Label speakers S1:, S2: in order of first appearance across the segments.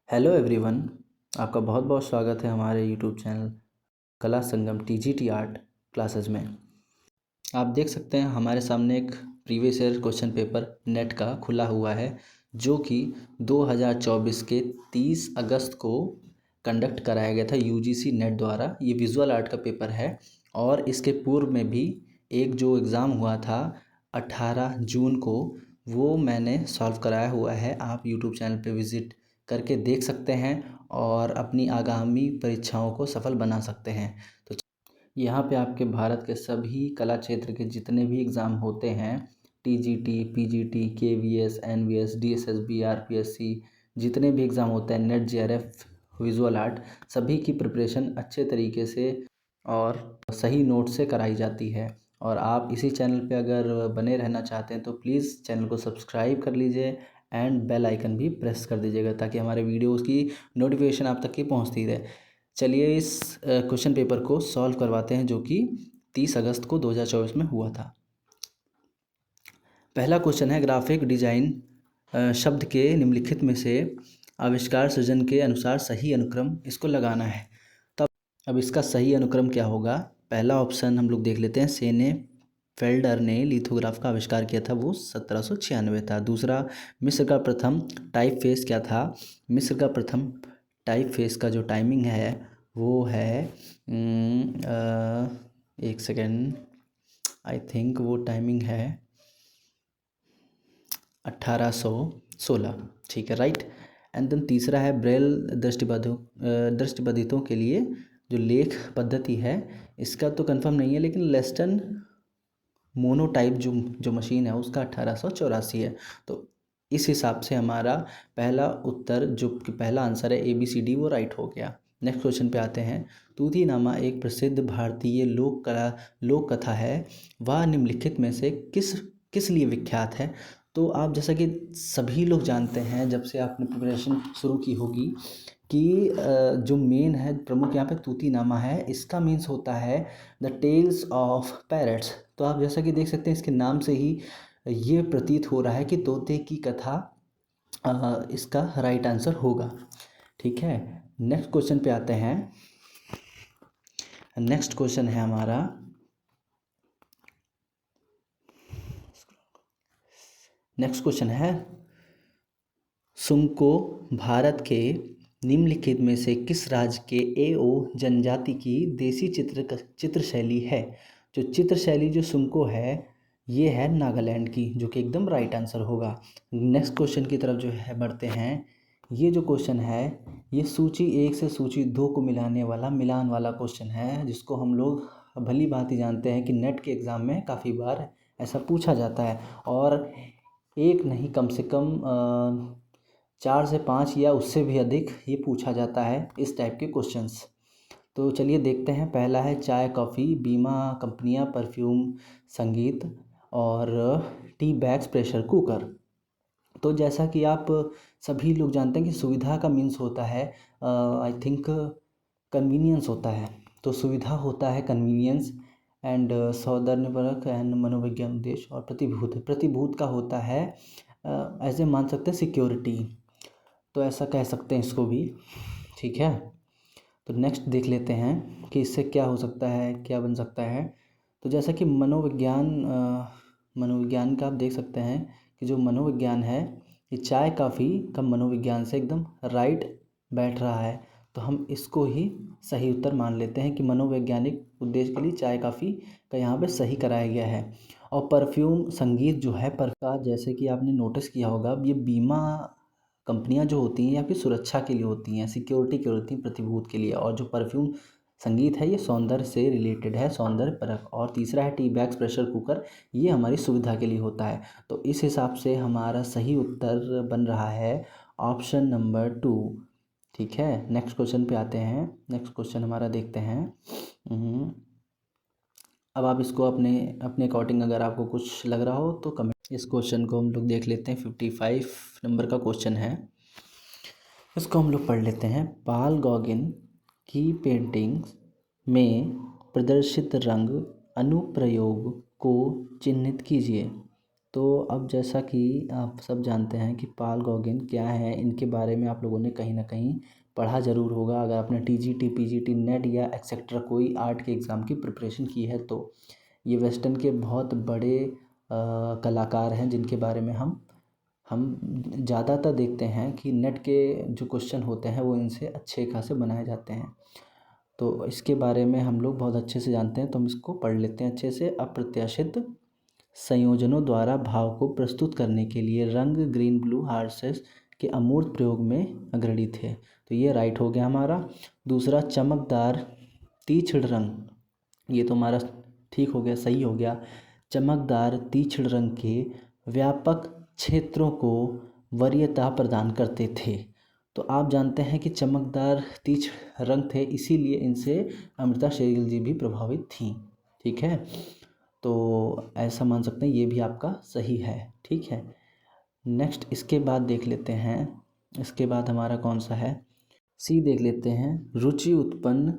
S1: Hello everyone, आपका बहुत बहुत स्वागत है हमारे यूट्यूब चैनल कला संगम टीजीटी आर्ट क्लासेस में। आप देख सकते हैं हमारे सामने एक previous year question paper net का खुला हुआ है, जो कि 2024 के 30 अगस्त को कंडक्ट कराया गया था यूजीसी नेट द्वारा। ये विजुअल आर्ट का पेपर है और इसके पूर्व में भी एक जो एग्ज़ाम हुआ था 18 जून को, वो मैंने सॉल्व कराया हुआ है। आप यूट्यूब चैनल पे विज़िट करके देख सकते हैं और अपनी आगामी परीक्षाओं को सफल बना सकते हैं। तो यहाँ पे आपके भारत के सभी कला क्षेत्र के जितने भी एग्ज़ाम होते हैं, TGT, PGT, KVS, NVS, DSSB, RPSC, जितने भी एग्ज़ाम होते हैं, नेट, जेआरएफ, विजुअल आर्ट, सभी की प्रिपरेशन अच्छे तरीके से और सही नोट से कराई जाती है। और आप इसी चैनल पे अगर बने रहना चाहते हैं तो प्लीज़ चैनल को सब्सक्राइब कर लीजिए एंड बेल आइकन भी प्रेस कर दीजिएगा, ताकि हमारे वीडियोज़ की नोटिफिकेशन आप तक की पहुंचती रहे। चलिए इस क्वेश्चन पेपर को सॉल्व करवाते हैं, जो कि 30 अगस्त को 2024 में हुआ था। पहला क्वेश्चन है, ग्राफिक डिजाइन शब्द के निम्नलिखित में से आविष्कार सृजन के अनुसार सही अनुक्रम इसको लगाना है। तो अब इसका सही अनुक्रम क्या होगा? पहला ऑप्शन हम लोग देख लेते हैं, सेने फेल्डर ने लिथोग्राफ का आविष्कार किया था, वो 1796 था। दूसरा, मिस्र का प्रथम टाइप फेस क्या था? मिस्र का प्रथम टाइप फेस का जो टाइमिंग है वो है एक सेकेंड, आई थिंक वो टाइमिंग है 1816। ठीक है, राइट। एंड देन तीसरा है, ब्रेल दृष्टिबाधितों के लिए जो लेख पद्धति है, इसका तो कंफर्म नहीं है, लेकिन लेस्टन मोनोटाइप जो मशीन है उसका 1884 है। तो इस हिसाब से हमारा पहला उत्तर, जो कि पहला आंसर है ABCD, वो राइट हो गया। नेक्स्ट क्वेश्चन पे आते हैं। तूतीनामा एक प्रसिद्ध भारतीय लोक कथा है, वह निम्नलिखित में से किस लिए विख्यात है? तो आप जैसा कि सभी लोग जानते हैं, जब से आपने प्रिपरेशन शुरू की होगी, कि जो मेन है प्रमुख यहाँ पे तूतीनामा है, इसका मीन्स होता है द टेल्स ऑफ पैरट्स। तो आप जैसा कि देख सकते हैं, इसके नाम से ही ये प्रतीत हो रहा है कि तोते की कथा इसका राइट आंसर होगा। ठीक है, नेक्स्ट क्वेश्चन पे आते हैं। नेक्स्ट क्वेश्चन है हमारा, नेक्स्ट क्वेश्चन है, सुमको भारत के निम्नलिखित में से किस राज्य के एओ जनजाति की देसी चित्र शैली है? जो चित्र शैली जो सुमको है, ये है नागालैंड की, जो कि एकदम राइट आंसर होगा। नेक्स्ट क्वेश्चन की तरफ जो है बढ़ते हैं। ये जो क्वेश्चन है, ये सूची 1 से सूची 2 को मिलाने वाला मिलान वाला क्वेश्चन है, जिसको हम लोग भली भांति जानते हैं कि नेट के एग्ज़ाम में काफ़ी बार ऐसा पूछा जाता है, और एक नहीं, कम से कम 4 से 5 या उससे भी अधिक ये पूछा जाता है, इस टाइप के क्वेश्चंस। तो चलिए देखते हैं। पहला है, चाय, कॉफ़ी, बीमा कंपनियां, परफ्यूम, संगीत, और टी बैग्स, प्रेशर कुकर। तो जैसा कि आप सभी लोग जानते हैं कि सुविधा का मीन्स होता है, आई थिंक कन्वीनियंस होता है। तो सुविधा होता है कन्वीनियंस, एंड सौंदर्यपरक एंड मनोविज्ञान उद्देश्य, और प्रतिभूत का होता है ऐसे मान सकते हैं सिक्योरिटी। तो ऐसा कह सकते हैं इसको भी। ठीक है, तो नेक्स्ट देख लेते हैं कि इससे क्या हो सकता है, क्या बन सकता है। तो जैसा कि मनोविज्ञान का आप देख सकते हैं कि जो मनोविज्ञान है, ये चाय कॉफ़ी का मनोविज्ञान से एकदम राइट बैठ रहा है। तो हम इसको ही सही उत्तर मान लेते हैं कि मनोवैज्ञानिक उद्देश्य के लिए चाय कॉफ़ी का यहाँ पे सही कराया गया है। और परफ्यूम, संगीत जो है का, जैसे कि आपने नोटिस किया होगा, ये बीमा कंपनियां जो होती हैं या फिर सुरक्षा के लिए होती हैं, सिक्योरिटी के होती हैं, प्रतिभूत के लिए। और जो परफ्यूम संगीत है, ये सौंदर्य से रिलेटेड है, सौंदर्य परक। और तीसरा है टी बैग्स, प्रेशर कुकर, ये हमारी सुविधा के लिए होता है। तो इस हिसाब से हमारा सही उत्तर बन रहा है ऑप्शन नंबर 2। ठीक है, नेक्स्ट क्वेश्चन पे आते हैं। नेक्स्ट क्वेश्चन हमारा देखते हैं। अब आप इसको अपने अपने अकॉर्डिंग अगर आपको कुछ लग रहा हो तो कमेंट। इस क्वेश्चन को हम लोग देख लेते हैं। 55 नंबर का क्वेश्चन है, इसको हम लोग पढ़ लेते हैं। पाल गॉगिन की पेंटिंग्स में प्रदर्शित रंग अनुप्रयोग को चिन्हित कीजिए। तो अब जैसा कि आप सब जानते हैं कि पाल गॉगिन क्या है, इनके बारे में आप लोगों ने कहीं ना कहीं पढ़ा ज़रूर होगा। अगर आपने टीजीटी, पीजीटी, नेट या एक्सेट्रा कोई आर्ट के एग्ज़ाम की प्रिपरेशन की है तो ये वेस्टर्न के बहुत बड़े कलाकार हैं, जिनके बारे में हम ज़्यादातर देखते हैं कि नेट के जो क्वेश्चन होते हैं वो इनसे अच्छे खासे बनाए जाते हैं। तो इसके बारे में हम लोग बहुत अच्छे से जानते हैं, तो हम इसको पढ़ लेते हैं अच्छे से। अप्रत्याशित संयोजनों द्वारा भाव को प्रस्तुत करने के लिए रंग ग्रीन ब्लू हार्सेस के अमूर्त प्रयोग में अग्रणी थे। तो ये राइट हो गया हमारा। दूसरा, चमकदार तीक्ष्ण रंग, ये तो हमारा ठीक हो गया, सही हो गया। चमकदार तीक्ष्ण रंग के व्यापक क्षेत्रों को वरीयता प्रदान करते थे। तो आप जानते हैं कि चमकदार तीक्ष्ण रंग थे, इसीलिए इनसे अमृता शेरगिल जी भी प्रभावित थीं। ठीक है, तो ऐसा मान सकते हैं, ये भी आपका सही है। ठीक है, नेक्स्ट इसके बाद देख लेते हैं। इसके बाद हमारा कौन सा है, सी देख लेते हैं। रुचि उत्पन्न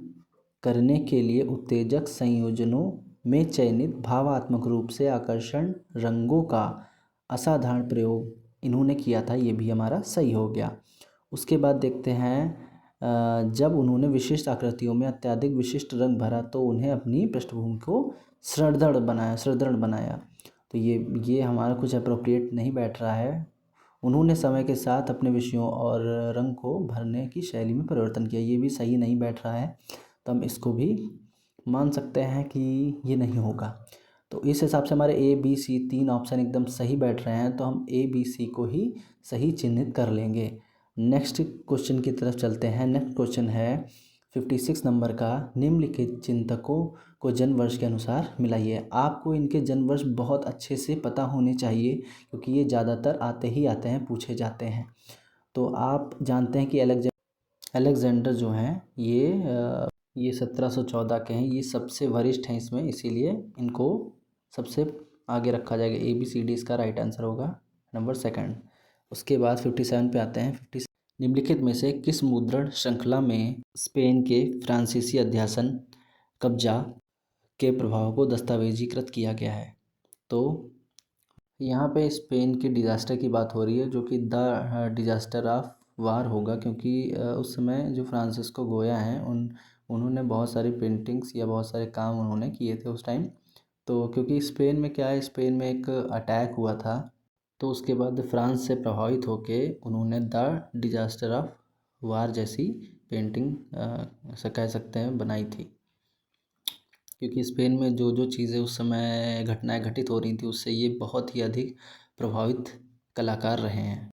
S1: करने के लिए उत्तेजक संयोजनों में चयनित भावात्मक रूप से आकर्षण रंगों का असाधारण प्रयोग इन्होंने किया था, ये भी हमारा सही हो गया। उसके बाद देखते हैं, जब उन्होंने विशिष्ट आकृतियों में अत्यधिक विशिष्ट रंग भरा तो उन्हें अपनी पृष्ठभूमि को सुदृढ़ बनाया। तो ये हमारा कुछ अप्रोप्रिएट नहीं बैठ रहा है। उन्होंने समय के साथ अपने विषयों और रंग को भरने की शैली में परिवर्तन किया, ये भी सही नहीं बैठ रहा है, तो हम इसको भी मान सकते हैं कि ये नहीं होगा। तो इस हिसाब से हमारे ए बी सी तीन ऑप्शन एकदम सही बैठ रहे हैं, तो हम ए बी सी को ही सही चिन्हित कर लेंगे। नेक्स्ट क्वेश्चन की तरफ चलते हैं। नेक्स्ट क्वेश्चन है 56 नंबर का, निम्नलिखित चिंतकों को जन्म वर्ष के अनुसार मिलाइए। आपको इनके जन्म वर्ष बहुत अच्छे से पता होने चाहिए, क्योंकि ये ज़्यादातर आते हैं, पूछे जाते हैं। तो आप जानते हैं कि अलेक्जेंडर जो हैं ये 1714 के हैं, ये सबसे वरिष्ठ हैं इसमें, इसीलिए इनको सबसे आगे रखा जाएगा। ए बी सी डी इसका राइट आंसर होगा, नंबर सेकंड। उसके बाद 57 पे आते हैं। निम्नलिखित में से किस मुद्रण श्रृंखला में स्पेन के फ्रांसीसी अध्यासन कब्जा के प्रभाव को दस्तावेजीकृत किया गया है? तो यहाँ पे स्पेन के डिज़ास्टर की बात हो रही है, जो कि द डिज़ास्टर ऑफ वार होगा, क्योंकि उस समय जो फ्रांसिस्को गोया हैं उन्होंने बहुत सारी पेंटिंग्स या बहुत सारे काम उन्होंने किए थे उस टाइम। तो क्योंकि स्पेन में क्या है, स्पेन में एक अटैक हुआ था, तो उसके बाद फ्रांस से प्रभावित होके उन्होंने द डिज़ास्टर ऑफ वार जैसी पेंटिंग ऐसा कह सकते हैं बनाई थी। क्योंकि स्पेन में जो जो चीज़ें उस समय घटनाएं घटित हो रही थी, उससे ये बहुत ही अधिक प्रभावित कलाकार रहे हैं।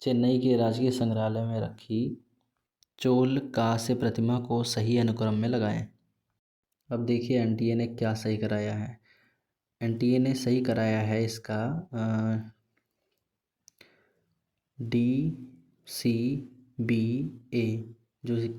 S1: चेन्नई के राजकीय संग्रहालय में रखी चोल कांस्य प्रतिमा को सही अनुक्रम में लगाएं। अब देखिए एनटीए ने क्या सही कराया है। एनटीए ने सही कराया है इसका DCBA,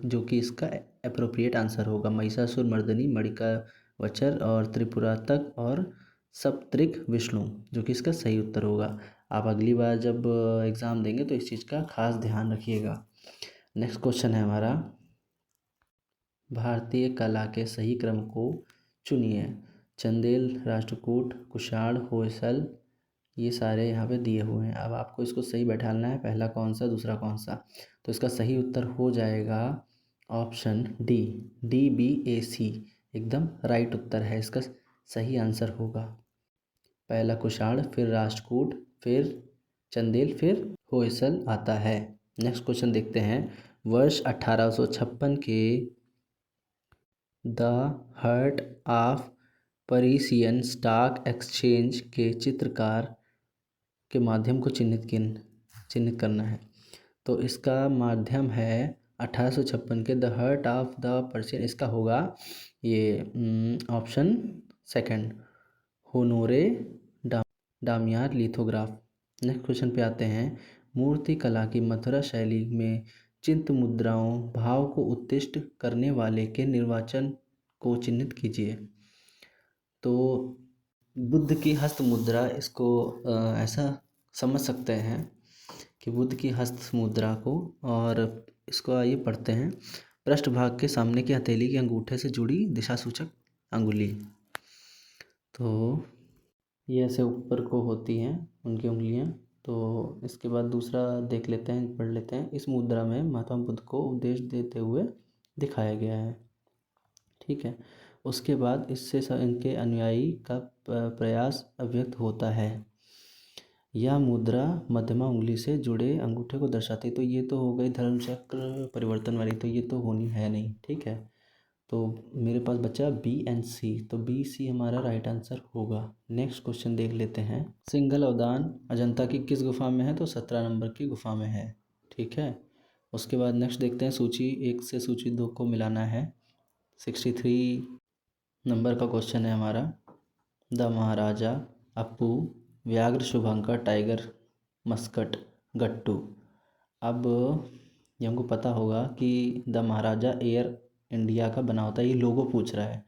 S1: जो कि इसका अप्रोप्रिएट आंसर होगा। महिषासुर मर्दिनी, मणिका वचर और त्रिपुरातक और सप्तऋक विष्णु, जो कि इसका सही उत्तर होगा। आप अगली बार जब एग्ज़ाम देंगे तो इस चीज़ का खास ध्यान रखिएगा। नेक्स्ट क्वेश्चन है हमारा, भारतीय कला के सही क्रम को चुनिए। चंदेल, राष्ट्रकूट, कुषाण, होयसल, ये सारे यहाँ पे दिए हुए हैं। अब आपको इसको सही बैठाना है, पहला कौन सा दूसरा कौन सा। तो इसका सही उत्तर हो जाएगा ऑप्शन डी, DBAC एकदम राइट उत्तर है, इसका सही आंसर होगा। पहला कुषाण, फिर राष्ट्रकूट, फिर चंदेल, फिर होयसल आता है। नेक्स्ट क्वेश्चन देखते हैं। वर्ष 1856 के the heart of Parisian stock exchange के चित्रकार के माध्यम को चिन्हित करना है। तो इसका माध्यम है 1856 के the heart of the Persian, इसका होगा ये option second, Honore Daumier lithograph. Next question पे आते हैं। मूर्ति कला की मथुरा शैली में चिंत मुद्राओं भाव को उत्कृष्ट करने वाले के निर्वाचन को चिन्हित कीजिए। तो बुद्ध की हस्त मुद्रा, इसको ऐसा समझ सकते हैं कि बुद्ध की हस्त मुद्रा को, और इसको आइए पढ़ते हैं। पृष्ठभाग के सामने की हथेली के अंगूठे से जुड़ी दिशा सूचक अंगुली। तो ये ऐसे ऊपर को होती हैं उनकी उंगलियां। तो इसके बाद दूसरा देख लेते हैं, पढ़ लेते हैं। इस मुद्रा में महात्मा बुद्ध को उपदेश देते हुए दिखाया गया है। ठीक है। उसके बाद इससे इनके अनुयायी का प्रयास अव्यक्त होता है। यह मुद्रा मध्यमा उंगली से जुड़े अंगूठे को दर्शाती। तो ये तो हो गई धर्म चक्र परिवर्तन वाली, तो ये तो होनी है नहीं। ठीक है, तो मेरे पास बचा बी एंड सी, तो बी सी हमारा राइट आंसर होगा। नेक्स्ट क्वेश्चन देख लेते हैं। सिंघल अवदान अजंता की किस गुफा में है? तो 17 नंबर की गुफा में है। ठीक है। उसके बाद नेक्स्ट देखते हैं, सूची 1 से सूची 2 को मिलाना है। 63 नंबर का क्वेश्चन है हमारा। द महाराजा, अप्पू, व्याघ्र, शुभंकर, टाइगर, मस्कट, गट्टू। अब ये हमको पता होगा कि द महाराजा एयर इंडिया का बना होता है। ये लोगो पूछ रहा है।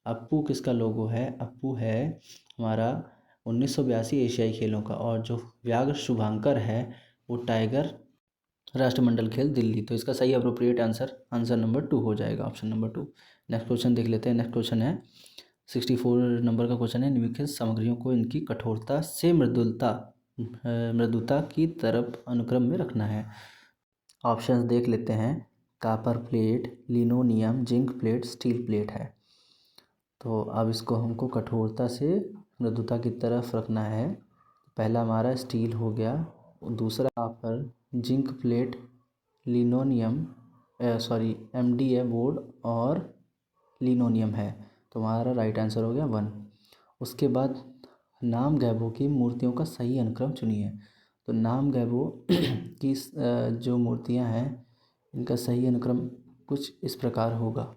S1: अप्पू किसका लोगो है? अप्पू है हमारा 1982 एशियाई खेलों का। और जो व्याघ्र शुभांकर है वो टाइगर राष्ट्रमंडल खेल दिल्ली। तो इसका सही अप्रोप्रिएट आंसर नंबर 2 हो जाएगा, ऑप्शन नंबर 2। नेक्स्ट क्वेश्चन देख लेते हैं। नेक्स्ट क्वेश्चन है 64 नंबर का क्वेश्चन है। निम्नलिखित सामग्रियों को इनकी कठोरता से मृदुता की तरफ अनुक्रम में रखना है। ऑप्शंस देख लेते हैं। Copper plate, linoleum, zinc plate, steel plate है। तो अब इसको हमको कठोरता से मृदुता की तरफ रखना है। पहला हमारा स्टील हो गया, दूसरा copper, zinc plate, linoleum MDF board और लिनोनियम है। तो हमारा राइट आंसर हो गया 1। उसके बाद नाम गैबो की मूर्तियों का सही अनुक्रम चुनिए। तो नाम गैबो की जो मूर्तियां हैं इनका सही अनुक्रम कुछ इस प्रकार होगा।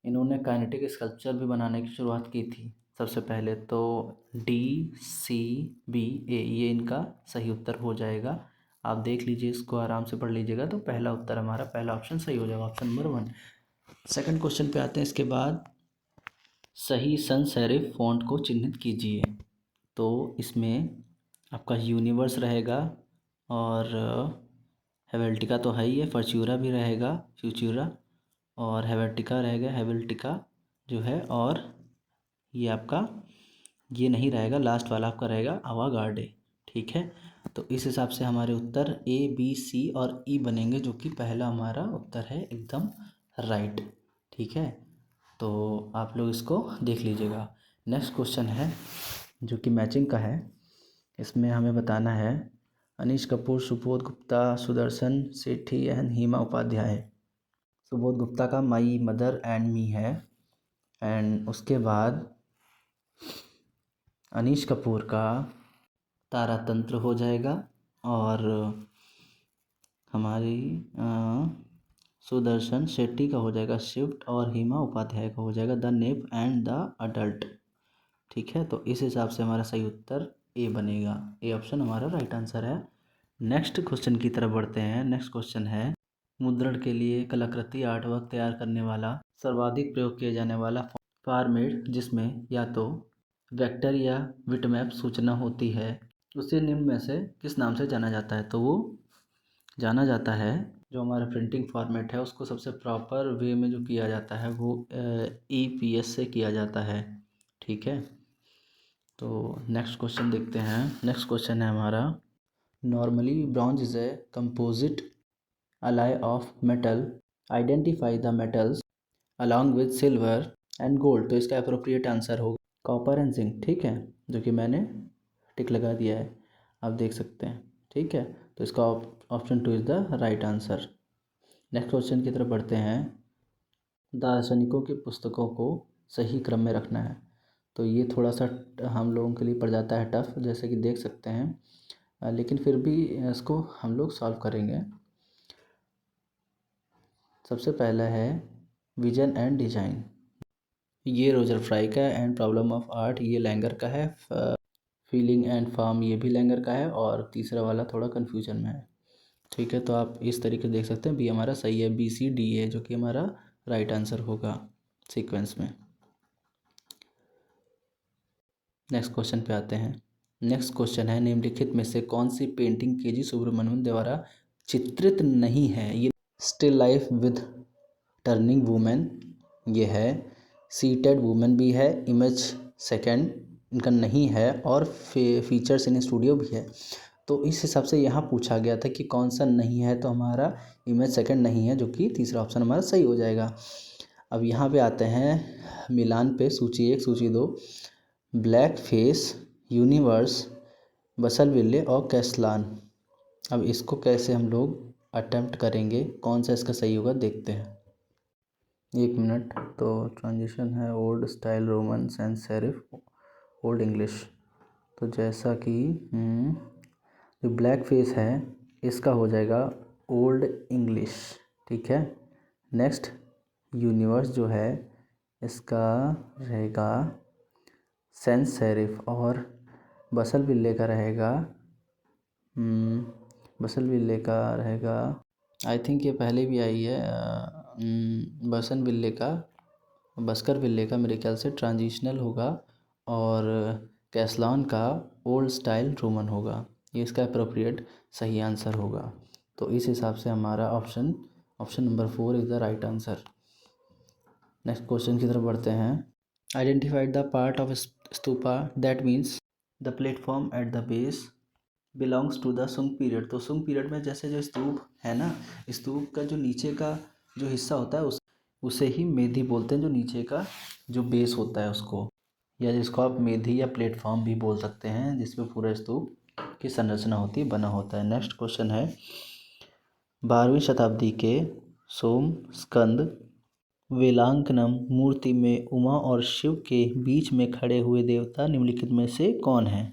S1: इन्होंने काइनेटिक स्कल्पचर भी बनाने की शुरुआत की थी सबसे पहले। तो DCBA ये इनका सही उत्तर हो जाएगा। आप देख लीजिए, इसको आराम से पढ़ लीजिएगा। तो पहला उत्तर हमारा, पहला ऑप्शन सही हो जाएगा, ऑप्शन नंबर 1। सेकंड क्वेश्चन पे आते हैं। इसके बाद सही sans serif फॉन्ट को चिन्हित कीजिए। तो इसमें आपका यूनिवर्स रहेगा और हेवेल्टिका तो है ही है, फर्च्यूरा भी रहेगा, फ्यूचूरा, और हेवेल्टिका रहेगा, हेवेल्टिका जो है, और ये आपका ये नहीं रहेगा, लास्ट वाला आपका रहेगा अवागार्डे। ठीक है। तो इस हिसाब से हमारे उत्तर A, B, C और E बनेंगे, जो कि पहला हमारा उत्तर है एकदम राइट। ठीक है, तो आप लोग इसको देख लीजिएगा। नेक्स्ट क्वेश्चन है जो कि मैचिंग का है। इसमें हमें बताना है अनीश कपूर, सुबोध गुप्ता, सुदर्शन सेठी एंड हिमा उपाध्याय। सुबोध गुप्ता का माई मदर एंड मी है। एंड उसके बाद अनीश कपूर का तारातंत्र हो जाएगा। और हमारी सुदर्शन शेट्टी का हो जाएगा शिफ्ट। और हिमा उपाध्याय का हो जाएगा the nap and the adult. ठीक है, तो इस हिसाब से हमारा सही उत्तर ए बनेगा। ए ऑप्शन हमारा राइट आंसर है। नेक्स्ट क्वेश्चन की तरफ बढ़ते हैं। नेक्स्ट क्वेश्चन है मुद्रण के लिए कलाकृति आर्टवर्क तैयार करने वाला सर्वाधिक प्रयोग किया जाने वाला फॉर्मेट जिसमें या तो वेक्टर या बिटमैप सूचना होती है, उसे निम्न में से किस नाम से जाना जाता है? तो वो जाना जाता है, जो हमारा प्रिंटिंग फॉर्मेट है उसको सबसे प्रॉपर वे में जो किया जाता है वो EPS से किया जाता है। ठीक है, तो नेक्स्ट क्वेश्चन देखते हैं। नेक्स्ट क्वेश्चन है हमारा normally bronze is a composite alloy of metal, identify the metals along with silver and gold. तो इसका अप्रोप्रिएट आंसर होगा कॉपर एंड जिंक। ठीक है, जो कि मैंने टिक लगा दिया है, आप देख सकते हैं। ठीक है, तो इसका option 2 is the right answer. Next question की तरफ बढ़ते हैं। दार्शनिकों की पुस्तकों को सही क्रम में रखना है। तो ये थोड़ा सा हम लोगों के लिए पड़ जाता है टफ, जैसे कि देख सकते हैं, लेकिन फिर भी इसको हम लोग सॉल्व करेंगे। सबसे पहला है विजन एंड डिजाइन, ये रोजर फ्राई का है। एंड प्रॉब्लम ऑफ आर्ट ये लैंगर का है। फीलिंग एंड फॉर्म ये भी लैंगर का है। और तीसरा वाला थोड़ा कन्फ्यूजन में है। ठीक है, तो आप इस तरीके से देख सकते हैं। बी हमारा सही है, BCDA जो कि हमारा राइट आंसर होगा सीक्वेंस में। नेक्स्ट क्वेश्चन पे आते हैं। नेक्स्ट क्वेश्चन है निम्नलिखित में से कौन सी पेंटिंग KG सुब्रमण्यम द्वारा चित्रित नहीं है? ये still life with turning women ये है, सीटेड वुमेन भी है, इमेज सेकेंड इनका नहीं है और फीचर्स इन स्टूडियो भी है। तो इस हिसाब से यहाँ पूछा गया था कि कौन सा नहीं है, तो हमारा इमेज सेकंड नहीं है, जो कि तीसरा ऑप्शन हमारा सही हो जाएगा। अब यहाँ पे आते हैं मिलान पे, सूची 1 सूची 2, ब्लैक फेस, यूनिवर्स, बसलविल्ले और कैसलान। अब इसको कैसे हम लोग अटेम्प्ट करेंगे, कौन सा इसका सही होगा देखते हैं। 1 मिनट। तो ट्रांजिशन है old style Roman sans serif old English. तो जैसा कि जो ब्लैक फेस है इसका हो जाएगा ओल्ड इंग्लिश, ठीक है। नेक्स्ट यूनिवर्स जो है इसका रहेगा सेंस सेरिफ और बसलविल्ले का रहेगा बसलविल्ले का रहेगा, आई थिंक ये पहले भी आई है, बसनविल्ले का बस्करविल्ले का मेरे ख्याल से ट्रांजिशनल होगा और कैसलान का ओल्ड स्टाइल रोमन होगा। ये इसका अप्रोप्रिएट सही आंसर होगा। तो इस हिसाब से हमारा option number 4 is the right answer. Next question की तरफ बढ़ते हैं। Identified the part of stupa that means the platform at the base belongs to the Sunga period. तो सुंग पीरियड में जैसे जो स्तूप है ना, स्तूप का जो नीचे का जो हिस्सा होता है उसे ही मेधी बोलते हैं, जो नीचे का जो बेस होता है उसको, या जिसको आप मेधी या प्लेटफॉर्म भी बोल सकते हैं, जिसमें पूरा स्तूप की संरचना होती है, बना होता है। नेक्स्ट क्वेश्चन है 12वीं शताब्दी के सोम स्कंद वेलांकनम मूर्ति में उमा और शिव के बीच में खड़े हुए देवता निम्नलिखित में से कौन है?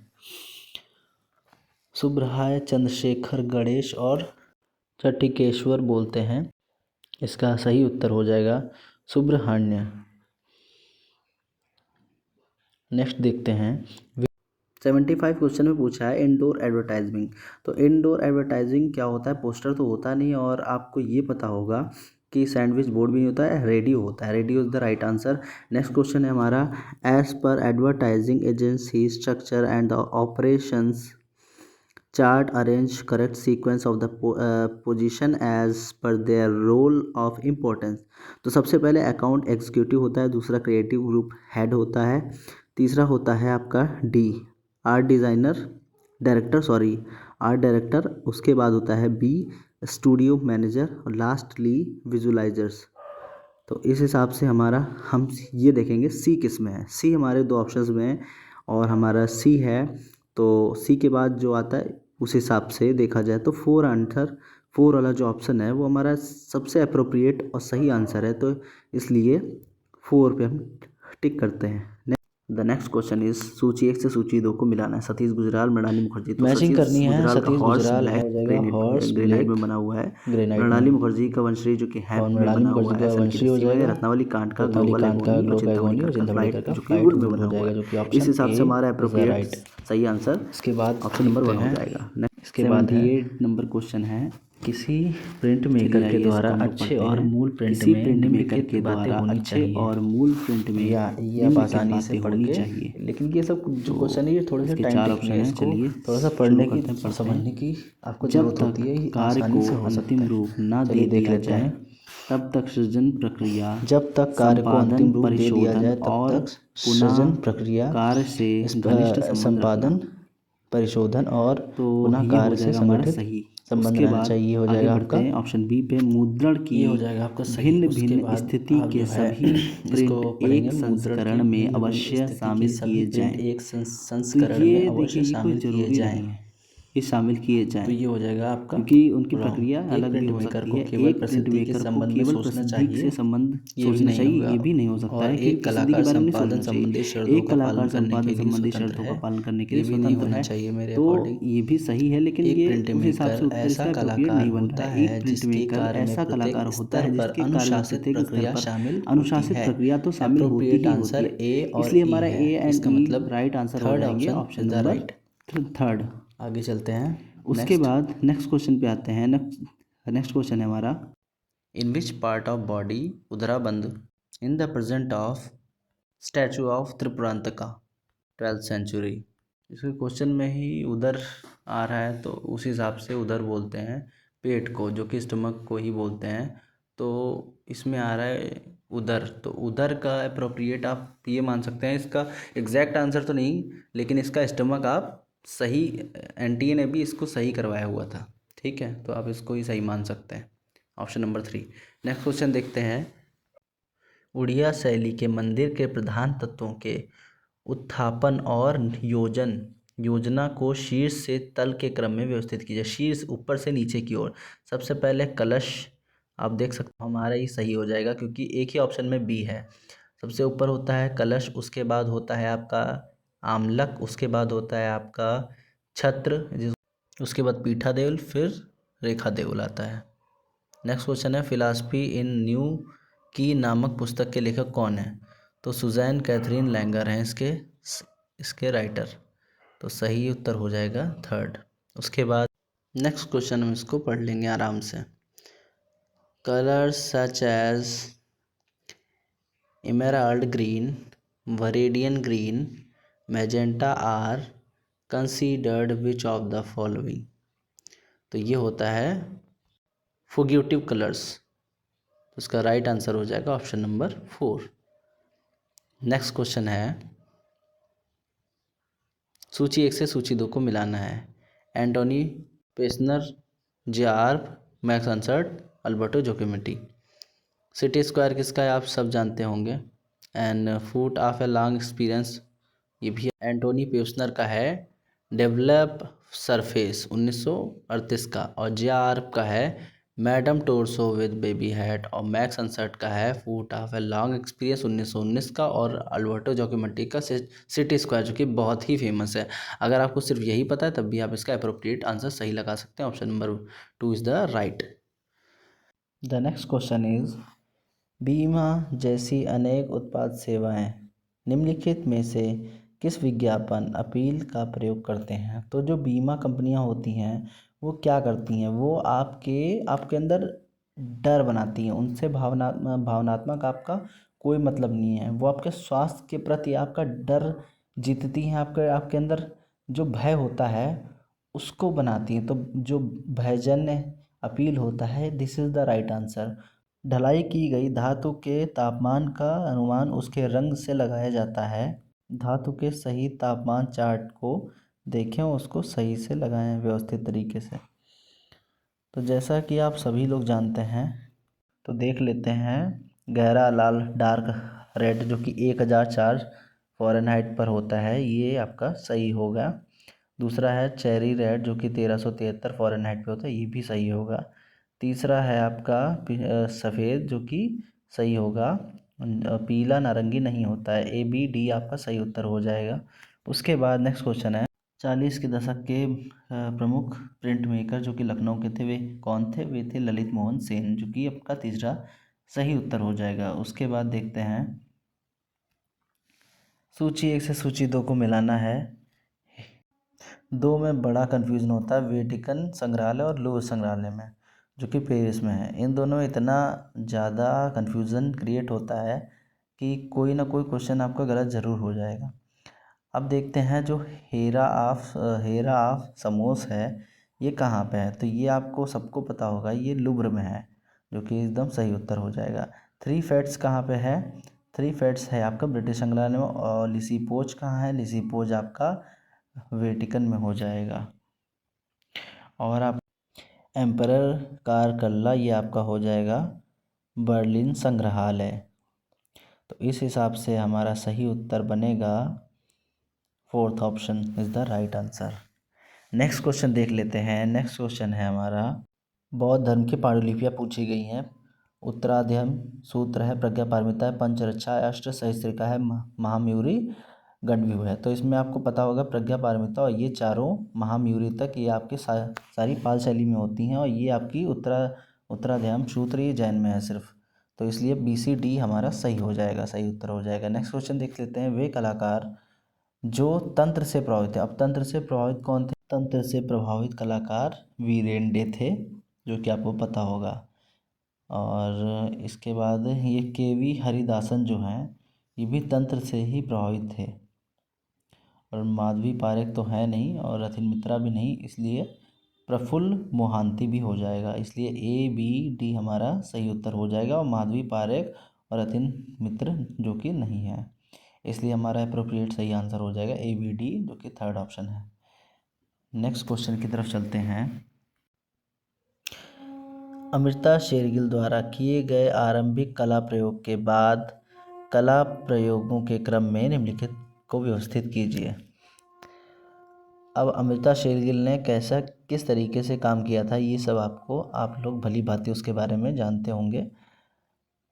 S1: सुब्रहाय, चंद्रशेखर, गणेश और चट्टिकेश्वर बोलते हैं। इसका सही उत्तर हो जाएगा सुब्रहाण्य। नेक्स्ट देखते हैं 75 क्वेश्चन में पूछा है इंडोर एडवर्टाइजिंग। तो इंडोर एडवर्टाइजिंग क्या होता है? पोस्टर तो होता नहीं, और आपको ये पता होगा कि सैंडविच बोर्ड भी नहीं होता है, रेडियो होता है। Radio is the right answer. Next question है हमारा as per advertising agency structure and the operations chart arrange correct sequence of the position as per their role of importance. तो सबसे पहले अकाउंट एग्जीक्यूटिव होता है, दूसरा क्रिएटिव ग्रुप हेड होता है, तीसरा होता है आपका आर्ट डायरेक्टर, उसके बाद होता है बी स्टूडियो मैनेजर और लास्टली विजुलाइजर्स। तो इस हिसाब से हमारा हम ये देखेंगे सी किस में है। सी हमारे 2 ऑप्शंस में है और हमारा सी है, तो सी के बाद जो आता है उस हिसाब से देखा जाए तो 4 वाला जो ऑप्शन है वो हमारा सबसे अप्रोप्रिएट और सही आंसर है, तो इसलिए 4 पे हम टिक करते हैं। द नेक्स्ट क्वेश्चन इज सूची 1 से सूची 2 को मिलाना है। सतीश गुजराल, मृणाली मुखर्जी। तो
S2: मैचिंग करनी है। Satish Gujral
S1: black
S2: horse
S1: granite में बना हुआ है। मृणाली मुखर्जी का वंशरी जो कि हैप में बना हुआ है।
S2: वंशी हो जाएगा।
S1: रत्नावली कांट का
S2: ग्लोबल एगोनी और
S1: चिंतामणि
S2: का
S1: जो कि वुड में बना हुआ है।
S2: जो कि ऑप्शन
S1: इस हिसाब से हमारा
S2: A is the
S1: appropriate
S2: right।
S1: सही आंसर
S2: इसके बाद
S1: ऑप्शन नंबर 1 हो जाएगा।
S2: इसके बाद है
S1: 78 नंबर क्वेश्चन है
S2: किसी प्रिंट मेकर के द्वारा अच्छे और मूल प्रिंट में निम्नलिखित बातें होनी चाहिए
S1: और मूल प्रिंट में
S2: या ये आप आसानी से पढ़ के चाहिए।
S1: लेकिन ये सब जो क्वेश्चन है ये थोड़े से टाइम टेकिंग है, इसको
S2: चलिए
S1: थोड़ा सा पढ़ने की समझने की आपको जरूरत होती है। ये आसानी से हो सकता है।
S2: रूप ना
S1: चलिए देख लेते हैं।
S2: तब तक सृजन प्रक्रिया
S1: जब तक कार्य को अंतिम रूप दे दिया जाए तब तक सृजन प्रक्रिया
S2: कार्य से
S1: संपादन, परिशोधन और पुनः कार्य से संगठित संबंध रहना चाहिए। हो जाएगा आपका
S2: ऑप्शन बी पे मुद्रण की
S1: हो जाएगा आपका
S2: भिन्न भिन्न स्थिति के सभी प्रिंट एक संस्करण में अवश्य शामिल किए जाएं।
S1: एक संस्करण में अवश्य शामिल किए जाएं।
S2: ये शामिल किए जाएं।
S1: तो ये हो जाएगा आपका,
S2: क्योंकि उनकी प्रक्रिया अलग भी हो सकती है।
S1: केवल प्रसिद्धि के संबंध में सोचना चाहिए,
S2: संबंध
S1: ये भी नहीं होगा।
S2: ये भी नहीं हो सकता है।
S1: एक कलाकार संपादन संबंधी शर्तों का पालन करने के लिए स्वतंत्र है। चाहिए मेरे अकॉर्डिंग
S2: ये भी सही है, लेकिन
S1: एक प्रिंट मेकर ऐसा कलाकार होता है जिसके कार्य में प्रत्येक स्तर पर अनुशासित प्रक्रिया शामिल
S2: तो शामिल होती ही
S1: आंसर ए और
S2: इसलिए हमारा
S1: ए
S2: ए एंड मतलब राइट आंसर हो जाएंगे
S1: ऑप्शन द राइट।
S2: थर्ड।
S1: आगे चलते हैं।
S2: उसके बाद नेक्स्ट क्वेश्चन पे आते हैं। नेक्स्ट क्वेश्चन है हमारा
S1: in which part of body udarabandha in the present of statue of Tripurantaka 12th century. इसके क्वेश्चन में ही उदर आ रहा है, तो उस हिसाब से उदर बोलते हैं पेट को, जो कि स्टमक को ही बोलते हैं।
S2: तो इसमेन आ रहा है उदर, तो उदर का अप्रोप्रिएट आप ये मान सकते हैं। इसका एग्जैक्ट आंसर तो नहीं, लेकिन इसका स्टमक आप सही, एनटीए ने भी इसको सही करवाया हुआ था, ठीक है, तो आप इसको ही सही मान सकते हैं। Option number 3। नेक्स्ट क्वेश्चन देखते हैं। उड़िया शैली के मंदिर के प्रधान तत्वों के उत्थापन और योजना को शीर्ष से तल के क्रम में व्यवस्थित कीजिए। शीर्ष ऊपर से नीचे की ओर। सबसे पहले कलश, आप देख सकते हो हमारा ही सही हो जाएगा क्योंकि एक ही ऑप्शन में बी है। सबसे ऊपर होता है कलश, उसके बाद होता है आपका आमलक, उसके बाद होता है आपका छत्र, उसके बाद पीठा देउल, फिर रेखा देउल आता है। नेक्स्ट क्वेश्चन है, फिलॉसफी इन न्यू की नामक पुस्तक के लेखक कौन है? तो सुजैन कैथरीन लैंगर हैं इसके राइटर। तो सही उत्तर हो जाएगा 3rd। उसके बाद नेक्स्ट क्वेश्चन हम इसको पढ़ लेंगे आराम से। Colours such as emerald green, viridian green, magenta are considered which of the following? तो ये होता है फुगिटिव कलर्स। तो इसका राइट आंसर हो जाएगा ऑप्शन नंबर 4। नेक्स्ट क्वेश्चन है, सूची 1 से सूची 2 को मिलाना है। Antoine Pevsner, JR Max Ernst, Alberto Giacometti. City square किसका है आप सब जानते होंगे। And foot of a long experience, ये भी एंटोनी पेसनर का है। डेवलप सरफेस 1938 का। और जेआर का है मैडम टोरसो विद बेबी हैट। और मैक्स अंसर्ट का है फूट ऑफ ए लॉन्ग एक्सपीरियंस 1919 का। और अल्बर्टो जोकेमिटी का सिटी स्क्वायर, जो कि बहुत ही फेमस है। अगर आपको सिर्फ यही पता है तब भी आप इसका अप्रोप्रिएट आंसर सही लगा सकते हैं। Option number 2 is the right.
S1: The next question is, बीमा जैसी अनेक उत्पाद सेवाएं निम्नलिखित में से किस विज्ञापन अपील का प्रयोग करते हैं? तो जो बीमा कंपनियां होती हैं वो क्या करती हैं, वो आपके अंदर डर बनाती हैं। उनसे भावनात्मक आपका कोई मतलब नहीं है। वो आपके स्वास्थ्य के प्रति आपका डर जीतती हैं। आपके अंदर जो भय होता है उसको बनाती हैं। तो जो भयजन्य अपील होता है, this is the right answer. ढलाई की गई धातु के तापमान का अनुमान उसके रंग से लगाया जाता है। धातु के सही तापमान चार्ट को देखें, उसको सही से लगाएं व्यवस्थित तरीके से। तो जैसा कि आप सभी लोग जानते हैं, तो देख लेते हैं। गहरा लाल, डार्क रेड, जो कि 1004 फ़ारेनहाइट पर होता है, ये आपका सही होगा। दूसरा है चेरी रेड, जो कि 1373 फ़ारेनहाइट पे होता है, ये भी सही होगा। तीसरा है आपका सफ़ेद, जो कि सही होगा। पीला नारंगी नहीं होता है। ए बी डी आपका सही उत्तर हो जाएगा। उसके बाद नेक्स्ट क्वेश्चन है, 40 के दशक के प्रमुख प्रिंट मेकर जो कि लखनऊ के थे, वे कौन थे? वे थे ललित मोहन सेन, जो कि आपका तीसरा सही उत्तर हो जाएगा। उसके बाद देखते हैं, सूची 1 से सूची 2 को मिलाना है। 2 में बड़ा कन्फ्यूज़न होता है, वेटिकन संग्रहालय और लूवर संग्रहालय में, जो कि पेरिस में है। इन दोनों में इतना ज़्यादा कन्फ्यूज़न क्रिएट होता है कि कोई ना कोई क्वेश्चन आपका गलत ज़रूर हो जाएगा। अब देखते हैं, जो हेरा ऑफ समोस है, ये कहाँ पे है? तो ये आपको सबको पता होगा, ये लुब्र में है, जो कि एकदम सही उत्तर हो जाएगा। 3 फैट्स कहाँ पे है? 3 फैट्स है आपका ब्रिटिश संग्रहालय में। और लिसिपोज कहाँ है? लिसिपोज आपका वेटिकन में हो जाएगा। और आप एम्परर कारकल्ला, ये आपका हो जाएगा बर्लिन संग्रहालय। तो इस हिसाब से हमारा सही उत्तर बनेगा 4th option is the right answer. Next question देख लेते हैं। नेक्स्ट क्वेश्चन है हमारा, बौद्ध धर्म की पांडुलिपियाँ पूछी गई हैं। उत्तराध्ययन सूत्र है, प्रज्ञा पारमिता है, पंचरक्षा है, अष्ट सहस्त्रिका है, महामयूरी गणव्यूह है। तो इसमें आपको पता होगा प्रज्ञा पारमिता और ये चारों महामयूरी तक, ये आपकी सारी पाल शैली में होती हैं। और ये आपकी उत्तराध्यायम सूत्र ये जैन में है सिर्फ। तो इसलिए BC-D हमारा सही हो जाएगा, सही उत्तर हो जाएगा। नेक्स्ट क्वेश्चन देख लेते हैं, वे कलाकार जो तंत्र से प्रभावित है। अब तंत्र से प्रभावित कौन थे? तंत्र से प्रभावित कलाकार वीरेंडे थे, जो कि आपको पता होगा। और इसके बाद ये KV हरिदासन जो हैं, ये भी तंत्र से ही प्रभावित थे। और माधवी पारेख तो है नहीं, और रथिन मित्रा भी नहीं, इसलिए प्रफुल्ल मोहांती भी हो जाएगा, इसलिए ए बी डी हमारा सही उत्तर हो जाएगा। और माधवी पारेख और अतिन मित्र जो कि नहीं है, इसलिए हमारा अप्रोप्रिएट सही आंसर हो जाएगा ए बी डी, जो कि थर्ड ऑप्शन है। नेक्स्ट क्वेश्चन की तरफ चलते हैं। अमृता शेरगिल द्वारा किए गए आरंभिक कला प्रयोग के बाद कला प्रयोगों के क्रम में निम्नलिखित को व्यवस्थित कीजिए। अब अमृता शेरगिल ने किस तरीके से काम किया था, ये सब आप लोग भली भांति उसके बारे में जानते होंगे।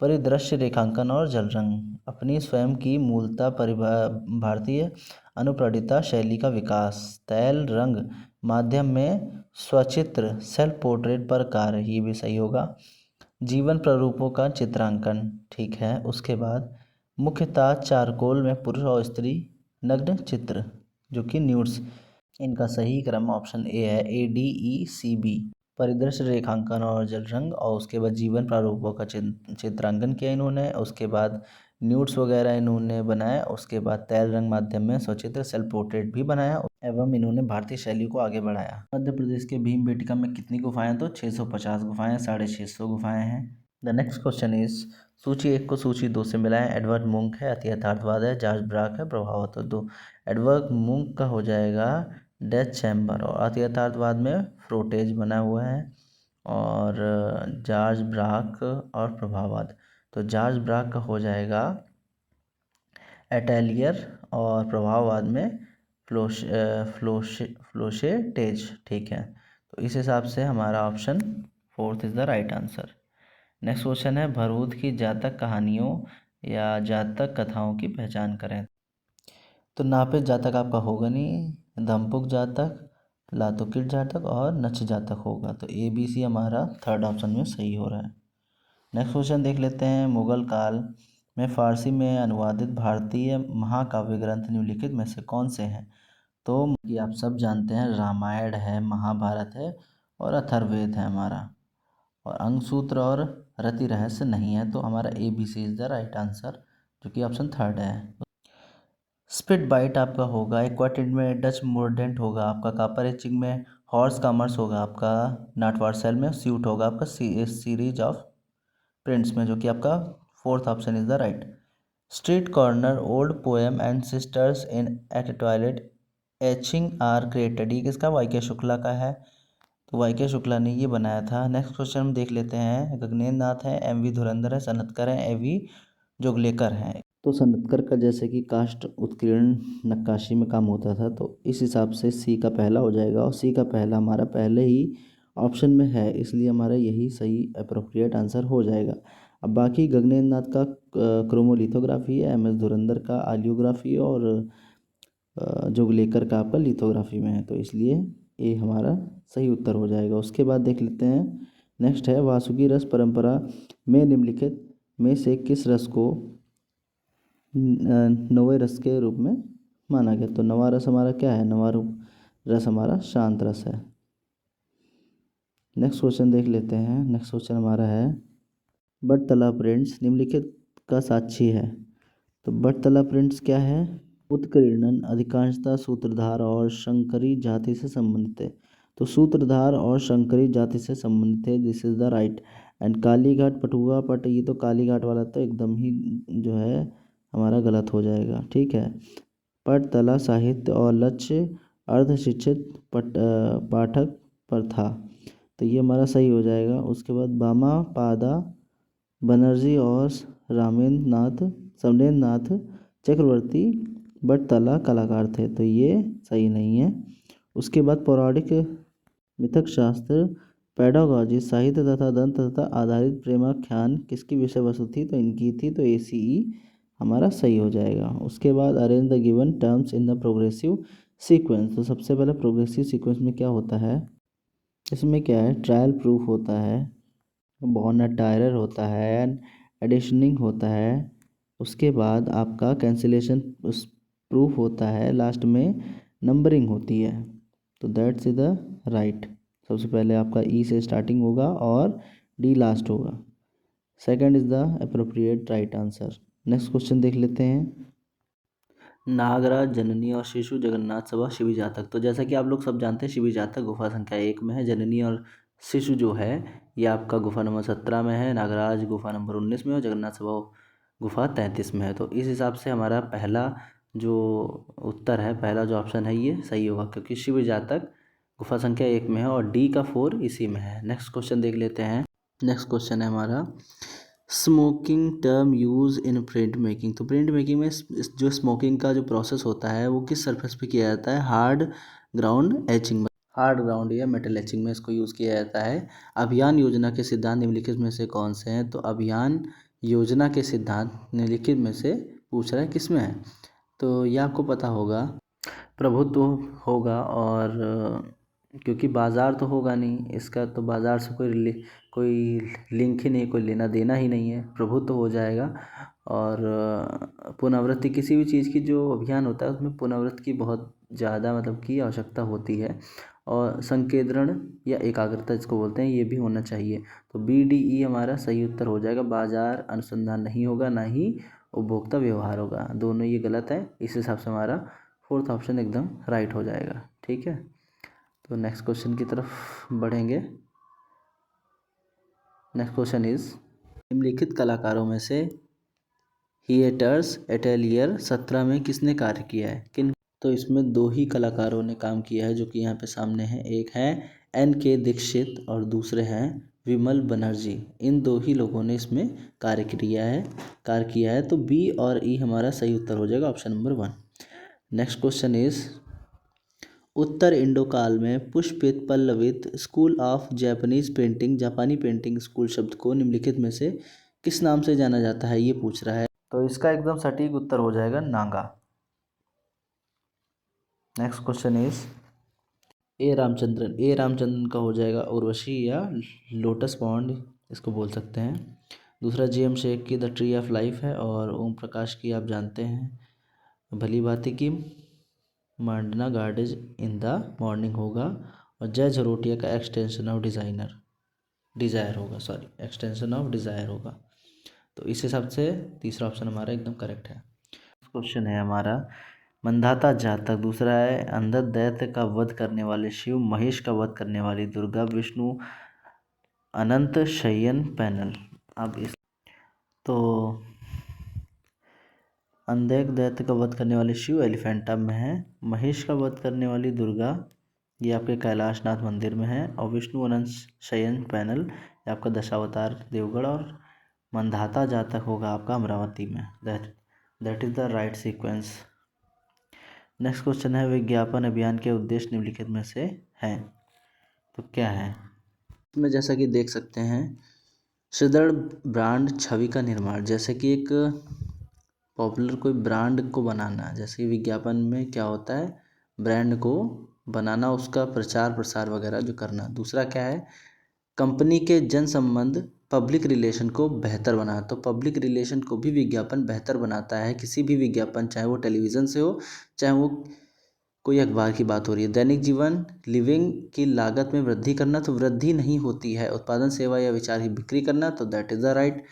S1: परिदृश्य रेखांकन और जल रंग, अपनी स्वयं की मूलतः भारतीय अनुप्रणीता शैली का विकास, तैल रंग माध्यम में स्वचित्र सेल्फ पोर्ट्रेट पर कार्य, ये भी सही होगा। जीवन प्रारूपों का चित्रांकन, ठीक है। उसके बाद मुख्यतः चारकोल में पुरुष और स्त्री नग्न चित्र, जो कि न्यूड्स, इनका सही क्रम ऑप्शन ए है, ADECB। परिदृश्य रेखांकन और जल रंग, और उसके बाद जीवन प्रारूपों का चित्रांकन किया इन्होंने। उसके बाद न्यूड्स वगैरह इन्होंने बनाया। उसके बाद तैल रंग माध्यम में स्वचित्र सेल्फ पोर्ट्रेट भी बनाया एवं इन्होंने भारतीय शैली को आगे बढ़ाया। मध्य प्रदेश के भीमबेटका में कितनी गुफाएं, तो 650 गुफाएं, 650 गुफाएं हैं। द नेक्स्ट क्वेश्चन इज, सूची 1 को सूची 2 से मिलाएं। एडवर्ड मुंक है, अति यथार्थवाद है, जॉर्ज ब्राक है, प्रभाव। तो 2 एडवर्ड मुंक का हो जाएगा डेथ चैम्बर, और अति यथार्थवाद में फ्रोटेज बना हुआ है, और जॉर्ज ब्राक और प्रभाववाद, तो जॉर्ज ब्राक का हो जाएगा एटेलियर, और प्रभाववाद में फ्लोशेटेज, ठीक है। तो इस हिसाब से हमारा option 4 is the right answer. Next question है, भरूद की जातक कहानियों या जातक कथाओं की पहचान करें। तो नापित जातक आपका होगा नहीं, धम्पुक जातक, लातुकिट जातक और नच जातक होगा। तो ABC हमारा थर्ड ऑप्शन में सही हो रहा है। नेक्स्ट क्वेश्चन देख लेते हैं, मुगल काल में फारसी में अनुवादित भारतीय महाकाव्य ग्रंथ निम्नलिखित में से कौन से हैं। तो ये आप सब जानते हैं, रामायण है, महाभारत है और अथर्ववेद है हमारा, और अंगसूत्र और रति रहस्य नहीं है। तो हमारा ABC is the right answer, जो कि ऑप्शन थर्ड है। स्पिट बाइट आपका होगा एक्वाटिड में, डच मोर्डेंट होगा आपका, कापर एचिंग में, हॉर्स कॉमर्स होगा आपका, नाटवारसेल में, स्यूट होगा आपका सीरीज ऑफ प्रिंट्स में, जो कि आपका fourth option is the right. Street corner, old poem and sisters in at toilet etching are created, ये किसका, वाईके शुक्ला का है। तो वाईके शुक्ला ने ये बनाया था। नेक्स्ट क्वेश्चन हम देख लेते हैं, गगनेंद्र नाथ है, MV धुरंधर है, सनतकर है, AV जोगलेकर है। तो सनतकर का जैसे कि कास्ट उत्कीर्ण नक्काशी में काम होता था, तो इस हिसाब से सी का पहला हो जाएगा, और सी का पहला हमारा पहले ही ऑप्शन में है, इसलिए हमारा यही सही अप्रोप्रिएट आंसर हो जाएगा। अब बाकी गगनेंद्र नाथ का क्रोमोलिथोग्राफी है, MS धुरंधर का आलियोग्राफी, और जोगलेकर का आपका लिथोग्राफी में है, तो इसलिए ये हमारा सही उत्तर हो जाएगा। उसके बाद देख लेते हैं, नेक्स्ट है, वासुकी रस परंपरा में निम्नलिखित में से किस रस को नवे रस के रूप में माना गया। तो नवा रस हमारा क्या है, नवा रस हमारा शांत रस है। नेक्स्ट क्वेश्चन देख लेते हैं। नेक्स्ट क्वेश्चन हमारा है, बटतला प्रिंट्स निम्नलिखित का साक्षी है। तो बटतला प्रिंट्स क्या है, उत्कीर्णन अधिकांशतः सूत्रधार और शंकरी जाति से संबंधित है। तो सूत्रधार और शंकरी जाति से संबंधित है, this is the right. And Kalighat पटुआ पट, ये तो कालीघाट वाला तो एकदम ही जो है हमारा गलत हो जाएगा, ठीक है। पटतला साहित्य और लक्ष्य अर्धशिक्षित पाठक पर था, तो ये हमारा सही हो जाएगा। उसके बाद बामा पादा बनर्जी और समरेंद्र नाथ चक्रवर्ती बटतला कलाकार थे, तो ये सही नहीं है। उसके बाद पौराणिक मिथक शास्त्र पेडागॉजी साहित्य तथा दंत तथा आधारित प्रेमाख्यान किसकी विषय वस्तु थी, तो इनकी थी, तो ACE हमारा सही हो जाएगा। उसके बाद arrange the given terms in the progressive sequence. तो सबसे पहले प्रोग्रेसिव सीक्वेंस में क्या होता है, इसमें क्या है, ट्रायल प्रूफ होता है, बॉर्नटायरर होता है, एडिशनिंग होता है, उसके बाद आपका कैंसिलेशन प्रूफ होता है, लास्ट में नंबरिंग होती है। तो दैट्स इज द राइट। सबसे पहले आपका E से स्टार्टिंग होगा और D लास्ट होगा। Second is the appropriate right answer. Next question देख लेते हैं,
S2: नागराज, जननी और शिशु, जगन्नाथ सभा, शिवी जातक। तो जैसा कि आप लोग सब जानते हैं, शिवी जातक गुफा संख्या 1 में है। जननी और शिशु जो है ये आपका गुफा नंबर 17 में है। नागराज गुफा नंबर 19 में और जगन्नाथ सभा गुफा 33 में है। तो इस हिसाब से हमारा पहला जो उत्तर है, पहला जो ऑप्शन है ये सही होगा, क्योंकि शिव जातक गुफा संख्या 1 में है और डी का 4 इसी में है। नेक्स्ट क्वेश्चन देख लेते हैं। नेक्स्ट क्वेश्चन है हमारा smoking term use in print making. तो प्रिंट मेकिंग में जो स्मोकिंग का जो प्रोसेस होता है वो किस सरफेस पे किया जाता है? Hard ground etching, hard ground या मेटल एचिंग में इसको यूज़ किया जाता है। अभियान योजना के सिद्धांत निम्नलिखित में से कौन से हैं? तो अभियान योजना के सिद्धांत निम्नलिखित में से पूछ रहा है किस में है? तो ये आपको पता होगा, प्रभुत्व होगा, और क्योंकि बाज़ार तो होगा नहीं इसका, तो बाज़ार से कोई लिंक ही नहीं, कोई लेना देना ही नहीं है, प्रभुत्व हो जाएगा। और पुनरावृत्ति किसी भी चीज़ की जो अभियान होता है उसमें पुनरावृत्ति की बहुत ज़्यादा मतलब की आवश्यकता होती है। और संकेंद्रण या एकाग्रता जिसको बोलते हैं ये भी होना चाहिए। तो BDE हमारा सही उत्तर हो जाएगा। बाजार अनुसंधान नहीं होगा, ना ही उपभोक्ता व्यवहार होगा, दोनों ये गलत है। इस हिसाब से हमारा 4th ऑप्शन एकदम राइट हो जाएगा। ठीक है, तो नेक्स्ट क्वेश्चन की तरफ बढ़ेंगे। नेक्स्ट क्वेश्चन इज निम्नलिखित कलाकारों में से थिएटर्स एटेलियर 17 में किसने कार्य किया है? किन? तो इसमें 2 ही कलाकारों ने काम किया है जो कि यहाँ पे सामने है। एक है NK दीक्षित और दूसरे हैं विमल बनर्जी। इन 2 ही लोगों ने इसमें कार्य किया है। तो B और E हमारा सही उत्तर हो जाएगा, option number 1। Next question is Uttar Indo काल में पुष्पित पल्लवित स्कूल ऑफ जापानीज पेंटिंग, जापानी पेंटिंग स्कूल शब्द को निम्नलिखित में से किस नाम से जाना जाता है? ये पूछ रहा है। तो इसका एकदम सटीक उत्तर हो जाएगा Naga. Next question is a Ramachandran का हो जाएगा उर्वशी या लोटस पॉन्ड इसको बोल सकते हैं। दूसरा JM शेख की द ट्री ऑफ लाइफ है, और ओम प्रकाश की आप जानते हैं भली भांति की मांडना गार्डेज इन द मॉर्निंग होगा। और जय झरोटिया का एक्सटेंशन ऑफ डिज़ायर होगा। तो इस हिसाब से तीसरा ऑप्शन हमारा एकदम करेक्ट है। क्वेश्चन है हमारा मंधाता जातक। दूसरा है अंधद दैत्य का वध करने वाले शिव, महेश का वध करने वाली दुर्गा, विष्णु अनंत शयन पैनल। अब इस तो अंधक दैत्य का वध करने वाले शिव एलिफेंटा में है, महेश का वध करने वाली दुर्गा ये आपके कैलाशनाथ मंदिर में है, और विष्णु अनंत शयन पैनल ये आपका दशावतार देवगढ़, और मंधाता जातक होगा आपका अमरावती में। That is the right sequence. Next question है विज्ञापन अभियान के उद्देश्य निम्नलिखित में से हैं? तो क्या है इसमें? जैसा कि देख सकते हैं सुदृढ़ ब्रांड छवि का निर्माण, जैसे कि एक पॉपुलर कोई ब्रांड को बनाना, जैसे विज्ञापन में क्या होता है ब्रांड को बनाना, उसका प्रचार प्रसार वगैरह जो करना। दूसरा क्या है कंपनी के जन संबंध पब्लिक रिलेशन को बेहतर बनाना। तो पब्लिक रिलेशन को भी विज्ञापन बेहतर बनाता है, किसी भी विज्ञापन, चाहे वो टेलीविज़न से हो चाहे वो कोई अखबार की बात हो रही है। दैनिक जीवन लिविंग की लागत में वृद्धि करना, तो वृद्धि नहीं होती है। उत्पादन सेवा या विचार की बिक्री करना, तो दैट इज़ द राइट।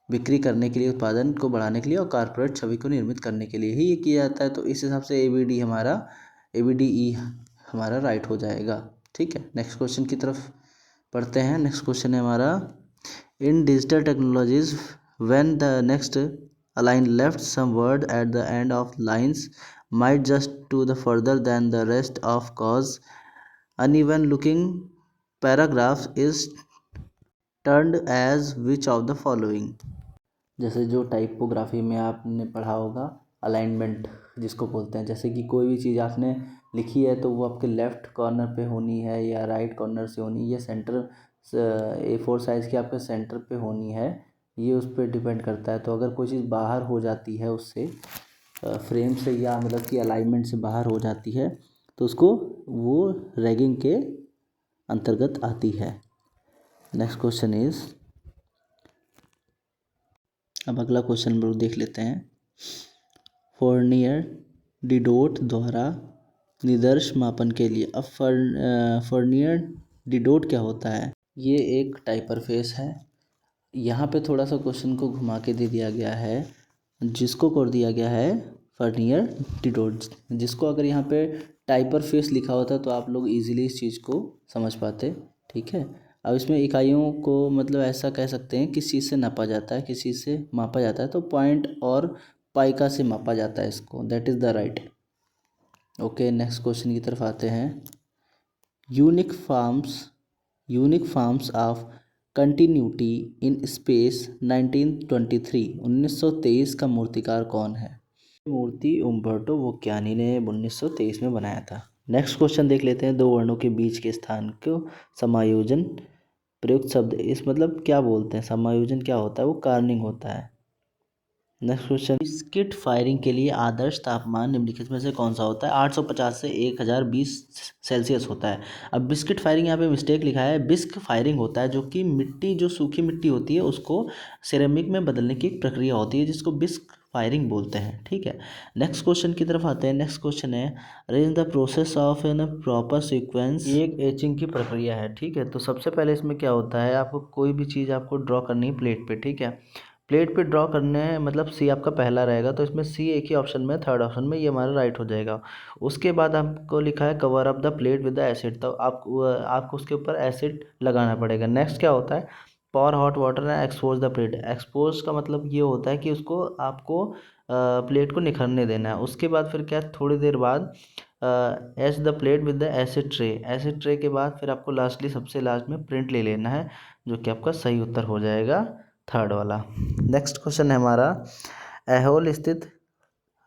S2: बिक्री करने के लिए, उत्पादन को बढ़ाने के लिए और कॉर्पोरेट छवि को निर्मित करने के लिए ही ये किया जाता है। तो इस हिसाब से ABDE हमारा राइट हो जाएगा। ठीक है, नेक्स्ट क्वेश्चन की तरफ पढ़ते हैं। नेक्स्ट क्वेश्चन है हमारा in digital technologies when the next align left some word at the end of lines might just to the further than the rest of cause uneven looking paragraph is termed as which of the following। जैसे जो typography में आपने पढ़ा होगा alignment जिसको बोलते हैं, जैसे कि कोई भी चीज़ आपने लिखी है तो वो आपके लेफ़्ट कॉर्नर पे होनी है या राइट कॉर्नर से होनी है, या सेंटर A4 साइज़ की आपके सेंटर पे होनी है, ये उस पर डिपेंड करता है। तो अगर कोई चीज़ बाहर हो जाती है उससे फ्रेम से, या मतलब कि अलाइनमेंट से बाहर हो जाती है, तो उसको वो रैगिंग के अंतर्गत आती है। नेक्स्ट क्वेश्चन इज़, अब अगला क्वेश्चन हम लोग देख लेते हैं। फोर्नियर डिडोट द्वारा निदर्श मापन के लिए। अब फोर्नियर डिडोट क्या होता है? ये एक टाइपरफेस है। यहाँ पे थोड़ा सा क्वेश्चन को घुमा के दे दिया गया है, जिसको कर दिया गया है
S1: फर्नियर डिटोड, जिसको अगर यहाँ पे टाइपर फेस लिखा होता तो आप लोग इजीली इस चीज़ को समझ पाते। ठीक है, अब इसमें इकाइयों को मतलब ऐसा कह सकते हैं किस चीज़ से नापा जाता है, किस चीज़ से मापा जाता है, तो पॉइंट और पाइका से मापा जाता है इसको, that is the right. Okay, next question की तरफ आते हैं। Unique farms of continuity in space 1923 का मूर्तिकार कौन है? मूर्ति उम्बर्टो वोक्यानी ने 1923 में बनाया था। नेक्स्ट क्वेश्चन देख लेते हैं। दो वर्णों के बीच के स्थान को समायोजन प्रयुक्त शब्द, इस मतलब क्या बोलते हैं, समायोजन क्या होता है, वो कार्निंग होता है। नेक्स्ट क्वेश्चन, बिस्किट फायरिंग के लिए आदर्श तापमान निम्नलिखित में से कौन सा होता है? 850 से 1020 सेल्सियस होता है। अब बिस्किट फायरिंग यहाँ पे मिस्टेक लिखा है, बिस्क फायरिंग होता है, जो कि मिट्टी, जो सूखी मिट्टी होती है उसको सिरेमिक में बदलने की एक प्रक्रिया होती है जिसको बिस्क फायरिंग बोलते हैं। ठीक है, नेक्स्ट क्वेश्चन की तरफ आते हैं। नेक्स्ट क्वेश्चन है, arrange the process of an proper sequence. ये एक एचिंग की प्रक्रिया है। ठीक है, तो सबसे पहले इसमें क्या होता है, आपको कोई भी चीज़ आपको ड्रॉ करनी है प्लेट पे। ठीक है, प्लेट पे ड्रॉ करने मतलब सी आपका पहला रहेगा, तो इसमें सी एक ही ऑप्शन में, थर्ड ऑप्शन में, ये हमारा राइट हो जाएगा। उसके बाद आपको लिखा है cover up the plate with the acid, तो आपको उसके ऊपर एसिड लगाना पड़ेगा। नेक्स्ट क्या होता है, pour hot water and expose the plate. Expose का मतलब ये होता है कि उसको आपको प्लेट को निखरने देना है। उसके बाद फिर क्या, थोड़ी देर बाद H the plate with the acid tray. Acid tray के बाद फिर आपको लास्टली सबसे लास्ट में प्रिंट ले लेना है, जो कि आपका सही उत्तर हो जाएगा थर्ड वाला। नेक्स्ट क्वेश्चन है हमारा, ऐहोल स्थित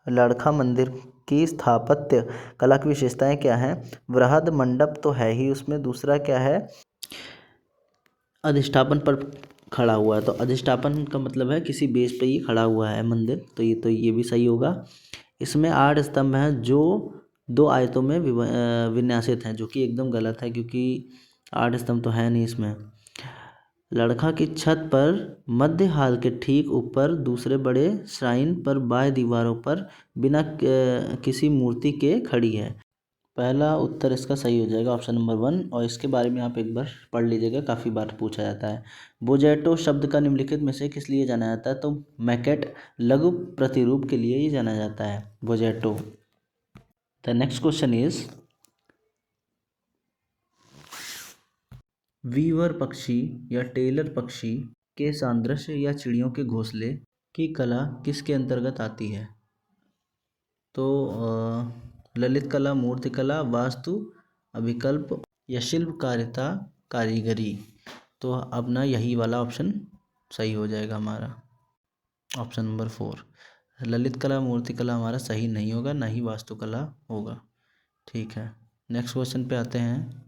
S1: लड़खा मंदिर की स्थापत्य कला की विशेषताएं क्या हैं? वृहद मंडप तो है ही उसमें, दूसरा क्या है, अधिष्ठापन पर खड़ा हुआ है, तो अधिष्ठापन का मतलब है किसी बेस पे ये खड़ा हुआ है मंदिर, तो ये भी सही होगा। इसमें 8 स्तंभ हैं जो 2 आयतों में विन्यासित हैं, जो कि एकदम गलत है क्योंकि 8 स्तंभ तो है नहीं इसमें। लड़का की छत पर मध्य हाल के ठीक ऊपर दूसरे बड़े श्राइन पर बाह्य दीवारों पर बिना किसी मूर्ति के खड़ी है। पहला उत्तर इसका सही हो जाएगा, ऑप्शन नंबर 1, और इसके बारे में आप एक बार पढ़ लीजिएगा, काफ़ी बार पूछा जाता है। बोजेटो शब्द का निम्नलिखित में से किस लिए जाना जाता है? तो मैकेट लघु प्रतिरूप के लिए ही जाना जाता है bozzetto. The next question is, weaver पक्षी या टेलर पक्षी के सादृश्य या चिड़ियों के घोंसले की कला किसके अंतर्गत आती है? तो ललित कला, मूर्ति कला, वास्तु अभिकल्प या शिल्पकारिता कारीगरी। तो अब ना यही वाला ऑप्शन सही हो जाएगा हमारा, ऑप्शन नंबर 4। ललित कला, मूर्ति कला हमारा सही नहीं होगा, ना ही वास्तुकला होगा। ठीक है, नेक्स्ट क्वेश्चन पे आते हैं।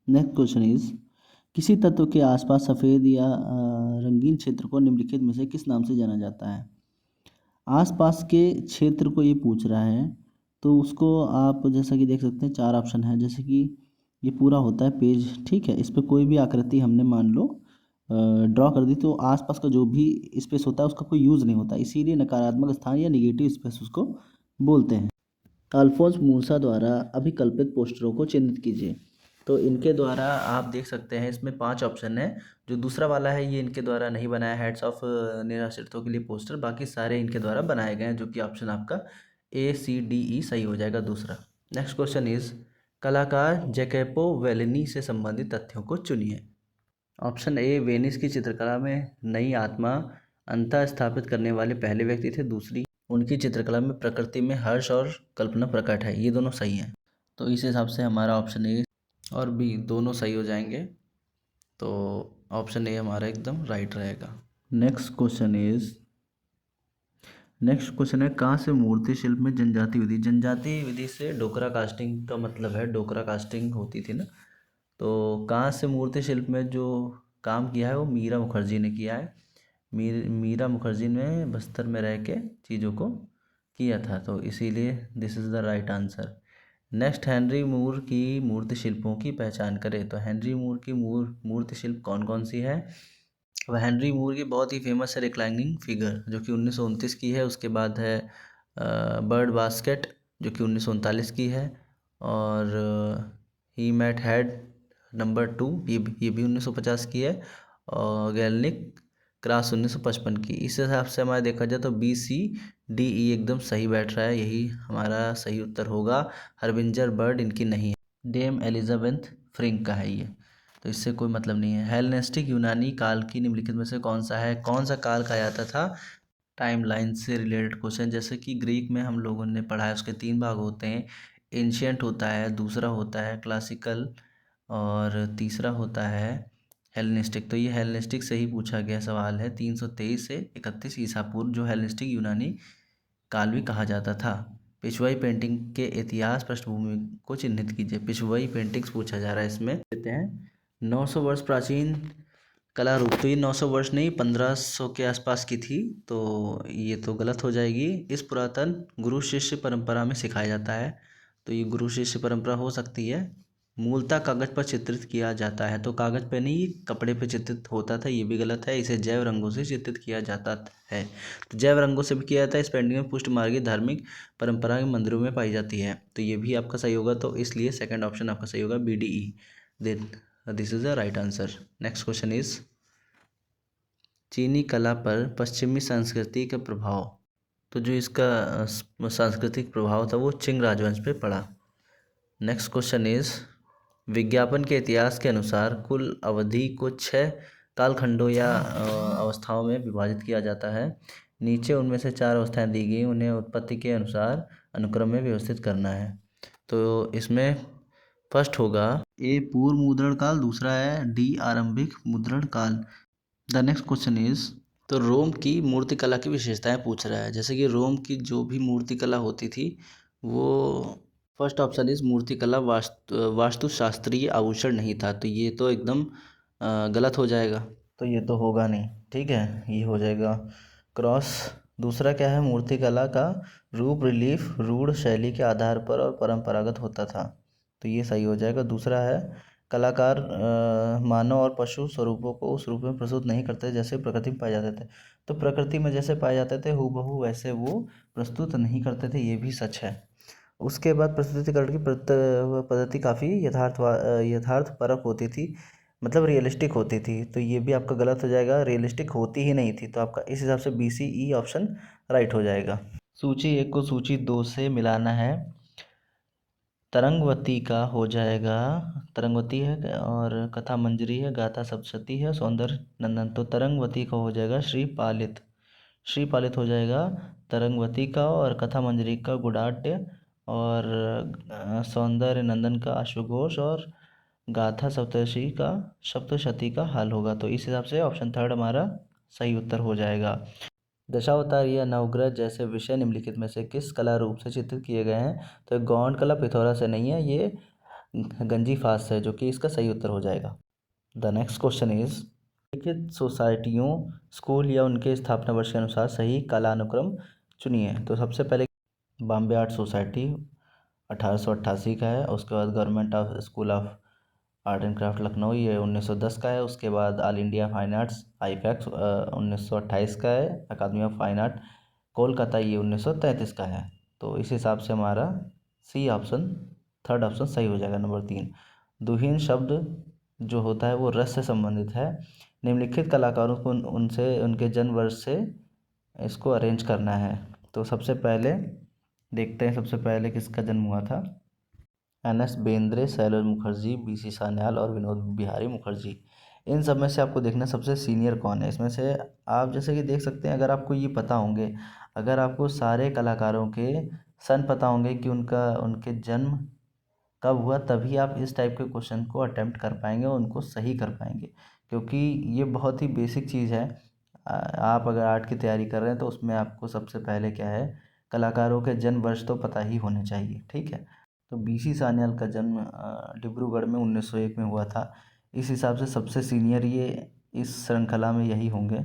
S1: नेक्स्ट क्वेश्चन इज, किसी तत्व के आसपास सफ़ेद या रंगीन क्षेत्र को निम्नलिखित में से किस नाम से जाना जाता है? आसपास के क्षेत्र को ये पूछ रहा है, तो उसको आप जैसा कि देख सकते हैं 4 ऑप्शन है, जैसे कि ये पूरा होता है पेज। ठीक है, इस पर कोई भी आकृति हमने मान लो ड्रॉ कर दी, तो आसपास का जो भी स्पेस होता है उसका कोई यूज़ नहीं होता, इसीलिए नकारात्मक स्थान या निगेटिव स्पेस उसको बोलते हैं। अल्फोंस मूसा द्वारा अभिकल्पित पोस्टरों को चिन्हित कीजिए। तो इनके द्वारा आप देख सकते हैं इसमें 5 ऑप्शन है। जो दूसरा वाला है ये इनके द्वारा नहीं बनाया, हेड्स ऑफ निराश्रितों के लिए पोस्टर, बाकी सारे इनके द्वारा बनाए गए हैं, जो कि ऑप्शन आपका ACDE सही हो जाएगा दूसरा। नेक्स्ट क्वेश्चन इज, कलाकार जैकेपो वेलिनी से संबंधित तथ्यों को चुनिए। ऑप्शन ए, वेनिस की चित्रकला में नई आत्मा अंतः स्थापित करने वाले पहले व्यक्ति थे। दूसरी, उनकी चित्रकला में प्रकृति में हर्ष और कल्पना प्रकट है। ये दोनों सही हैं, तो इस हिसाब से हमारा ऑप्शन ए और बी दोनों सही हो जाएंगे, तो ऑप्शन ए हमारा एकदम राइट रहेगा। नेक्स्ट क्वेश्चन है, कहाँ से मूर्ति शिल्प में जनजाति विधि से डोकरा कास्टिंग का मतलब है, डोकरा कास्टिंग होती थी ना, तो कहाँ से मूर्ति शिल्प में जो काम किया है वो मीरा मुखर्जी ने किया है। मीरा मुखर्जी ने बस्तर में रह के चीज़ों को किया था, तो इसीलिए this is the right answer. Next, Henry Moore की मूर्ति शिल्पों की पहचान करें। तो हेनरी मूर की मूर्ति शिल्प कौन कौन सी है? वह हेनरी मूर की बहुत ही फेमस है रिक्लाइनिंग फिगर, जो कि 1929 की है। उसके बाद है बर्ड बास्केट, जो कि 1939 की है, और ही मैट हेड नंबर 2, ये भी 1950 की है, और गैलनिक
S2: क्रास 1955 की। इस हिसाब से हमारा देखा जाए तो बी सी डी ई एकदम सही बैठ रहा है, यही हमारा सही उत्तर होगा। हरविंजर बर्ड इनकी नहीं है, डेम एलिजाबेथ फ्रिंक का है ये, तो इससे कोई मतलब नहीं है। हेलेनिस्टिक यूनानी काल की निम्नलिखित में से कौन सा है? कौन सा काल कहा जाता था? टाइमलाइन से रिलेटेड क्वेश्चन, जैसे कि ग्रीक में हम लोगों ने पढ़ा है, उसके 3 भाग होते हैं। एंशियंट होता है, दूसरा होता है क्लासिकल, और तीसरा होता है हेलेनिस्टिक। तो ये हेलेनिस्टिक से ही पूछा गया सवाल है। 323 से 31 ईसा पूर्व जो हेलेनिस्टिक यूनानी काल भी कहा जाता था। पिछवाई पेंटिंग के इतिहास पृष्ठभूमि को चिन्हित कीजिए। पिछवाई पेंटिंग्स पूछा जा रहा है इसमें। देते हैं 900 वर्ष प्राचीन कला रूप, तो ये 900 वर्ष नहीं 1500 के आसपास की थी, तो ये तो गलत हो जाएगी। इस पुरातन गुरु शिष्य परंपरा में सिखाया जाता है, तो ये गुरु शिष्य परंपरा हो सकती है। मूलतः कागज पर चित्रित किया जाता है, तो कागज पे नहीं कपड़े पे चित्रित होता था, ये भी गलत है। इसे जैव रंगों से चित्रित किया जाता है, तो जैव रंगों से भी किया जाता है। इस पेंटिंग में पुष्ट मार्गी धार्मिक परंपरा के मंदिरों में पाई जाती है, तो ये भी आपका सही होगा। तो इसलिए सेकंड ऑप्शन आपका सही होगा, B D E. This is the right answer. Next question is चीनी कला पर पश्चिमी संस्कृति का प्रभाव। तो जो इसका सांस्कृतिक प्रभाव था वो चिंग राजवंश पे पड़ा। नेक्स्ट क्वेश्चन इज विज्ञापन के इतिहास के अनुसार कुल अवधि को 6 कालखंडों या अवस्थाओं में विभाजित किया जाता है। नीचे उनमें से 4 अवस्थाएं दी गई, उन्हें उत्पत्ति के अनुसार अनुक्रम में व्यवस्थित करना है। तो इसमें फर्स्ट होगा ए पूर्व मुद्रण काल, दूसरा है डी आरंभिक मुद्रण काल। द नेक्स्ट क्वेश्चन इज, तो रोम की मूर्तिकला की विशेषताएं पूछ रहा है। जैसे कि रोम की जो भी मूर्तिकला होती थी वो, फर्स्ट ऑप्शन इज मूर्तिकला वास्तुशास्त्रीय आभूषण नहीं था, तो ये तो एकदम गलत हो जाएगा, तो ये तो होगा नहीं। ठीक है, ये हो जाएगा क्रॉस। दूसरा क्या है? मूर्तिकला का रूप रिलीफ रूढ़ शैली के आधार पर और परंपरागत होता था, तो ये सही हो जाएगा। दूसरा है कलाकार मानव और पशु स्वरूपों को उस रूप में प्रस्तुत नहीं करते जैसे प्रकृति में पाए जाते थे, तो प्रकृति में जैसे पाए जाते थे हूबहू वैसे वो प्रस्तुत नहीं करते थे, ये भी सच है। उसके बाद प्रस्तुतिकरण की पद्धति काफ़ी यथार्थपरक होती थी, मतलब रियलिस्टिक होती थी, तो ये भी आपका गलत हो जाएगा। रियलिस्टिक होती ही नहीं थी, तो आपका इस हिसाब से B C E option right हो जाएगा। सूची 1 को सूची 2 से मिलाना है। तरंगवती का हो जाएगा, तरंगवती है, और कथा मंजरी है, गाथा सप्तशती है, सौंदर्य नंदन। तो तरंगवती का हो जाएगा श्रीपालित, श्रीपालित हो जाएगा तरंगवती का, और कथा मंजरी का गुडाढ्य, और सौंदर्य नंदन का अश्वघोष, और गाथा सप्तशती का हाल होगा। तो इस हिसाब से ऑप्शन थर्ड हमारा सही उत्तर हो जाएगा। दशावतार या नवग्रह जैसे विषय निम्नलिखित में से किस कला रूप से चित्रित किए गए हैं? तो गौंड कला पिथौरा से नहीं है, ये गंजी फास है, जो कि इसका सही उत्तर हो जाएगा। द नेक्स्ट क्वेश्चन इज निम्नलिखित सोसाइटियों स्कूल या उनके स्थापना वर्ष के अनुसार सही कालानुक्रम चुनिए। तो सबसे पहले बॉम्बे आर्ट सोसाइटी 1888 का है, उसके बाद government of school of art and craft Lucknow, ये 1910 का है। उसके बाद ऑल इंडिया फाइन आर्ट्स आईफैक्स 1928 का है। अकादमी ऑफ फाइन आर्ट कोलकाता, ये 1933 का है। तो इस हिसाब से हमारा सी ऑप्शन, थर्ड ऑप्शन सही हो जाएगा, नंबर 3। दुहीन शब्द जो होता है वो रस से संबंधित है। निम्नलिखित कलाकारों को उनसे उनके जन्म वर्ष से इसको अरेंज करना है। तो सबसे पहले देखते हैं, सबसे पहले किसका जन्म हुआ था? एन.एस. बेंद्रे, शैलेश मुखर्जी, बी.सी. सान्याल और विनोद बिहारी मुखर्जी। इन सब में से आपको देखना सबसे सीनियर कौन है। इसमें से आप जैसे कि देख सकते हैं, अगर आपको ये पता होंगे, अगर आपको सारे कलाकारों के सन पता होंगे कि उनके जन्म कब हुआ, तभी आप इस टाइप के क्वेश्चन को अटेम्प्ट कर पाएंगे और उनको सही कर पाएंगे, क्योंकि ये बहुत ही बेसिक चीज़ है। आप अगर आर्ट की तैयारी कर रहे हैं तो उसमें आपको सबसे पहले क्या है, कलाकारों के जन्म वर्ष तो पता ही होने चाहिए। ठीक है, तो बी.सी. सान्याल का जन्म डिब्रूगढ़ में 1901 में हुआ था। इस हिसाब से सबसे सीनियर ये इस श्रृंखला में यही होंगे,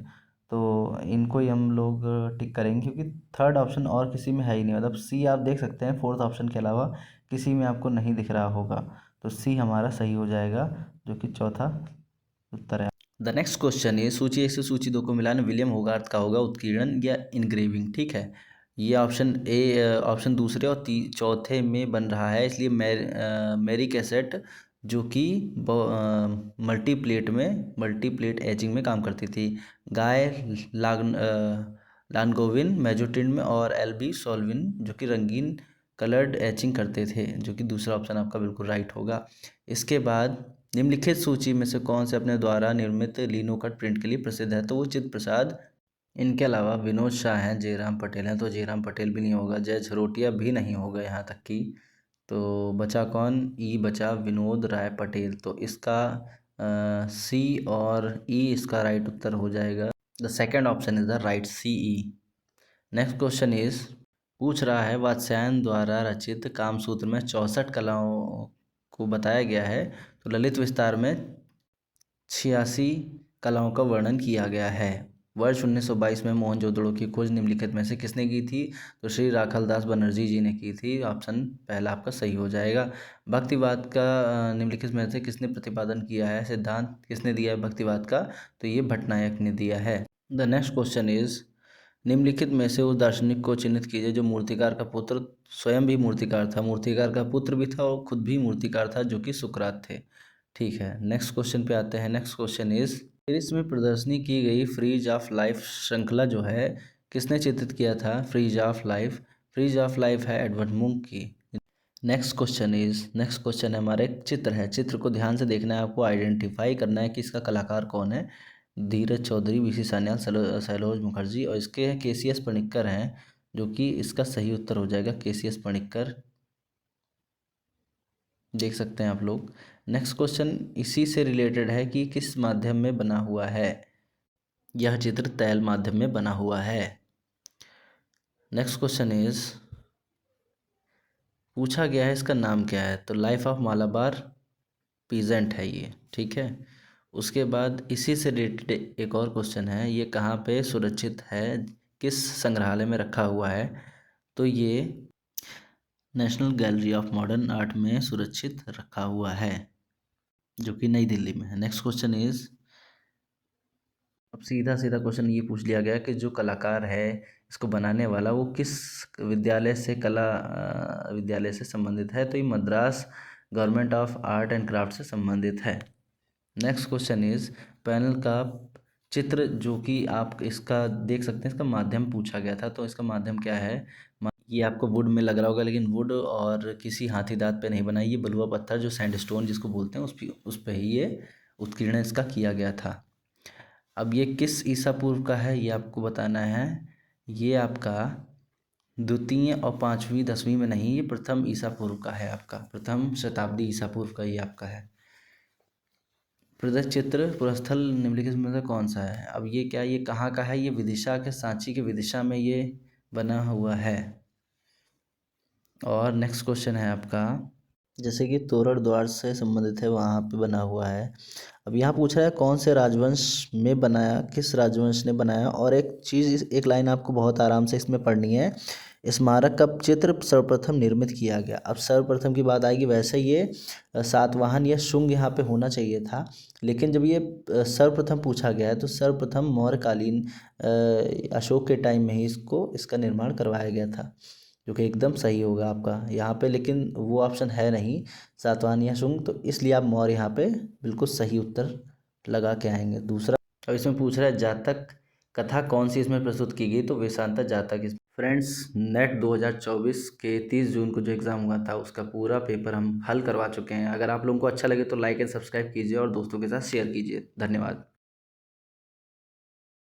S2: तो इनको ही हम लोग टिक करेंगे, क्योंकि थर्ड ऑप्शन और किसी में है ही नहीं। मतलब सी आप देख सकते हैं, फोर्थ ऑप्शन के अलावा किसी में आपको नहीं दिख रहा होगा, तो सी हमारा सही हो जाएगा, जो कि चौथा उत्तर है। द नेक्स्ट क्वेश्चन है सूची 1 से सूची 2 को मिलाना। विलियम होगार्थ का होगा उत्कीर्णन या इनग्रेविंग। ठीक है, ये ऑप्शन ए, ऑप्शन दूसरे और चौथे में बन रहा है, इसलिए मेरी कैसेट जो कि मल्टीप्लेट एचिंग में काम करती थी। गाय लानगोविन मैजोटिन में, और एलबी सोल्विन जो कि रंगीन कलर्ड एचिंग करते थे, जो कि दूसरा ऑप्शन आपका बिल्कुल राइट होगा। इसके बाद निम्नलिखित सूची में से कौन से अपने द्वारा निर्मित लिनो कट प्रिंट के लिए प्रसिद्ध है? तो वो चित्र प्रसाद। इनके अलावा विनोद शाह हैं, जयराम पटेल हैं, तो जयराम पटेल भी नहीं होगा, जय झरोटिया भी नहीं होगा यहाँ तक कि। तो बचा कौन? ई बचा विनोद राय पटेल। तो इसका सी और ई इसका राइट उत्तर हो जाएगा। The second option is the right, C E. Next question is पूछ रहा है, वात्स्यायन द्वारा रचित कामसूत्र में 64 कलाओं को बताया गया है, तो ललित विस्तार में 86 कलाओं का वर्णन किया गया है। वर्ष 1922 में मोहनजोदड़ो की खोज निम्नलिखित में से किसने की थी? तो श्री राखलदास बनर्जी जी ने की थी। ऑप्शन पहला आपका सही हो जाएगा। भक्तिवाद का निम्नलिखित में से किसने प्रतिपादन किया है? सिद्धांत किसने दिया है भक्तिवाद का? तो ये भट्टनायक ने दिया है। द नेक्स्ट क्वेश्चन इज निम्नलिखित में से उस दार्शनिक को चिन्हित कीजिए जो मूर्तिकार का पुत्र स्वयं भी मूर्तिकार था, मूर्तिकार का पुत्र भी था और खुद भी मूर्तिकार था, जो कि सुकरात थे। ठीक है, नेक्स्ट क्वेश्चन पे आते हैं। नेक्स्ट क्वेश्चन इज पेरिस में प्रदर्शनी की गई फ्रीज ऑफ लाइफ श्रृंखला जो है किसने चित्रित किया था? फ्रीज ऑफ लाइफ है एडवर्ड मुंक की। नेक्स्ट क्वेश्चन है हमारे चित्र है, चित्र को ध्यान से देखना है, आपको आइडेंटिफाई करना है कि इसका कलाकार कौन है। धीरज चौधरी, वीसी सान्याल, सैलोज मुखर्जी, और इसके केसीएस पणिक्कर हैं, जो कि इसका सही उत्तर हो जाएगा केसीएस पणिक्कर। देख सकते हैं आप लोग। नेक्स्ट क्वेश्चन इसी से रिलेटेड है कि किस माध्यम में बना हुआ है? यह चित्र तैल माध्यम में बना हुआ है। नेक्स्ट क्वेश्चन इज पूछा गया है इसका नाम क्या है? तो लाइफ ऑफ मालाबार पीजेंट है ये। ठीक है, उसके बाद इसी से रिलेटेड एक और क्वेश्चन है, ये कहाँ पे सुरक्षित है, किस संग्रहालय में रखा हुआ है? तो ये national gallery of modern art में सुरक्षित रखा हुआ है, जो कि नई दिल्ली में है। नेक्स्ट क्वेश्चन इज अब सीधा सीधा क्वेश्चन ये पूछ लिया गया कि जो कलाकार है इसको बनाने वाला वो किस विद्यालय से संबंधित है? तो ये Madras government of art and craft से संबंधित है। नेक्स्ट क्वेश्चन इज पैनल का चित्र जो कि आप इसका देख सकते हैं, इसका माध्यम पूछा गया था, तो इसका माध्यम क्या है? ये आपको वुड में लग रहा होगा, लेकिन वुड और किसी हाथी दांत पे नहीं बना, ये बलुआ पत्थर जो सैंडस्टोन जिसको बोलते हैं उस पे ही ये उत्कीर्ण इसका किया गया था। अब ये किस ईसा पूर्व का है ये आपको बताना है। ये आपका द्वितीय और 5वीं 10वीं में नहीं, ये प्रथम ईसा पूर्व का है, आपका प्रथम शताब्दी ईसा पूर्व का ये आपका है। प्रदत्त चित्र पुरस्थल निम्नलिखित में से कौन सा है? अब ये क्या, ये कहाँ का है? ये विदिशा के सांची के विदिशा में ये बना हुआ है। और नेक्स्ट क्वेश्चन है आपका, जैसे कि तोरण द्वार से संबंधित है, वहाँ पे बना हुआ है। अब यहाँ पूछ रहा है कौन से राजवंश में बनाया, किस राजवंश ने बनाया? और एक चीज़, एक लाइन आपको बहुत आराम से इसमें पढ़नी है, स्मारक का चित्र सर्वप्रथम निर्मित किया गया। अब सर्वप्रथम की बात आएगी, वैसे ये सातवाहन या शुंग यहाँ पे होना चाहिए था, लेकिन जब ये सर्वप्रथम पूछा गया है तो सर्वप्रथम मौर्यकालीन अशोक के टाइम में ही इसका निर्माण करवाया गया था, जो कि एकदम सही होगा आपका यहाँ पे। लेकिन वो ऑप्शन है नहीं सातवाहन या शुंग, तो इसलिए आप मौर्य यहाँ पे बिल्कुल सही उत्तर लगा के आएंगे। दूसरा, अब इसमें पूछ रहा है जातक कथा कौन सी इसमें प्रस्तुत की गई? तो वेशांता जातक। फ्रेंड्स, नेट 2024 के 30 जून को जो एग्ज़ाम हुआ था उसका पूरा पेपर हम हल करवा चुके हैं। अगर आप लोगों को अच्छा लगे तो लाइक एंड सब्सक्राइब कीजिए और दोस्तों के साथ शेयर कीजिए। धन्यवाद।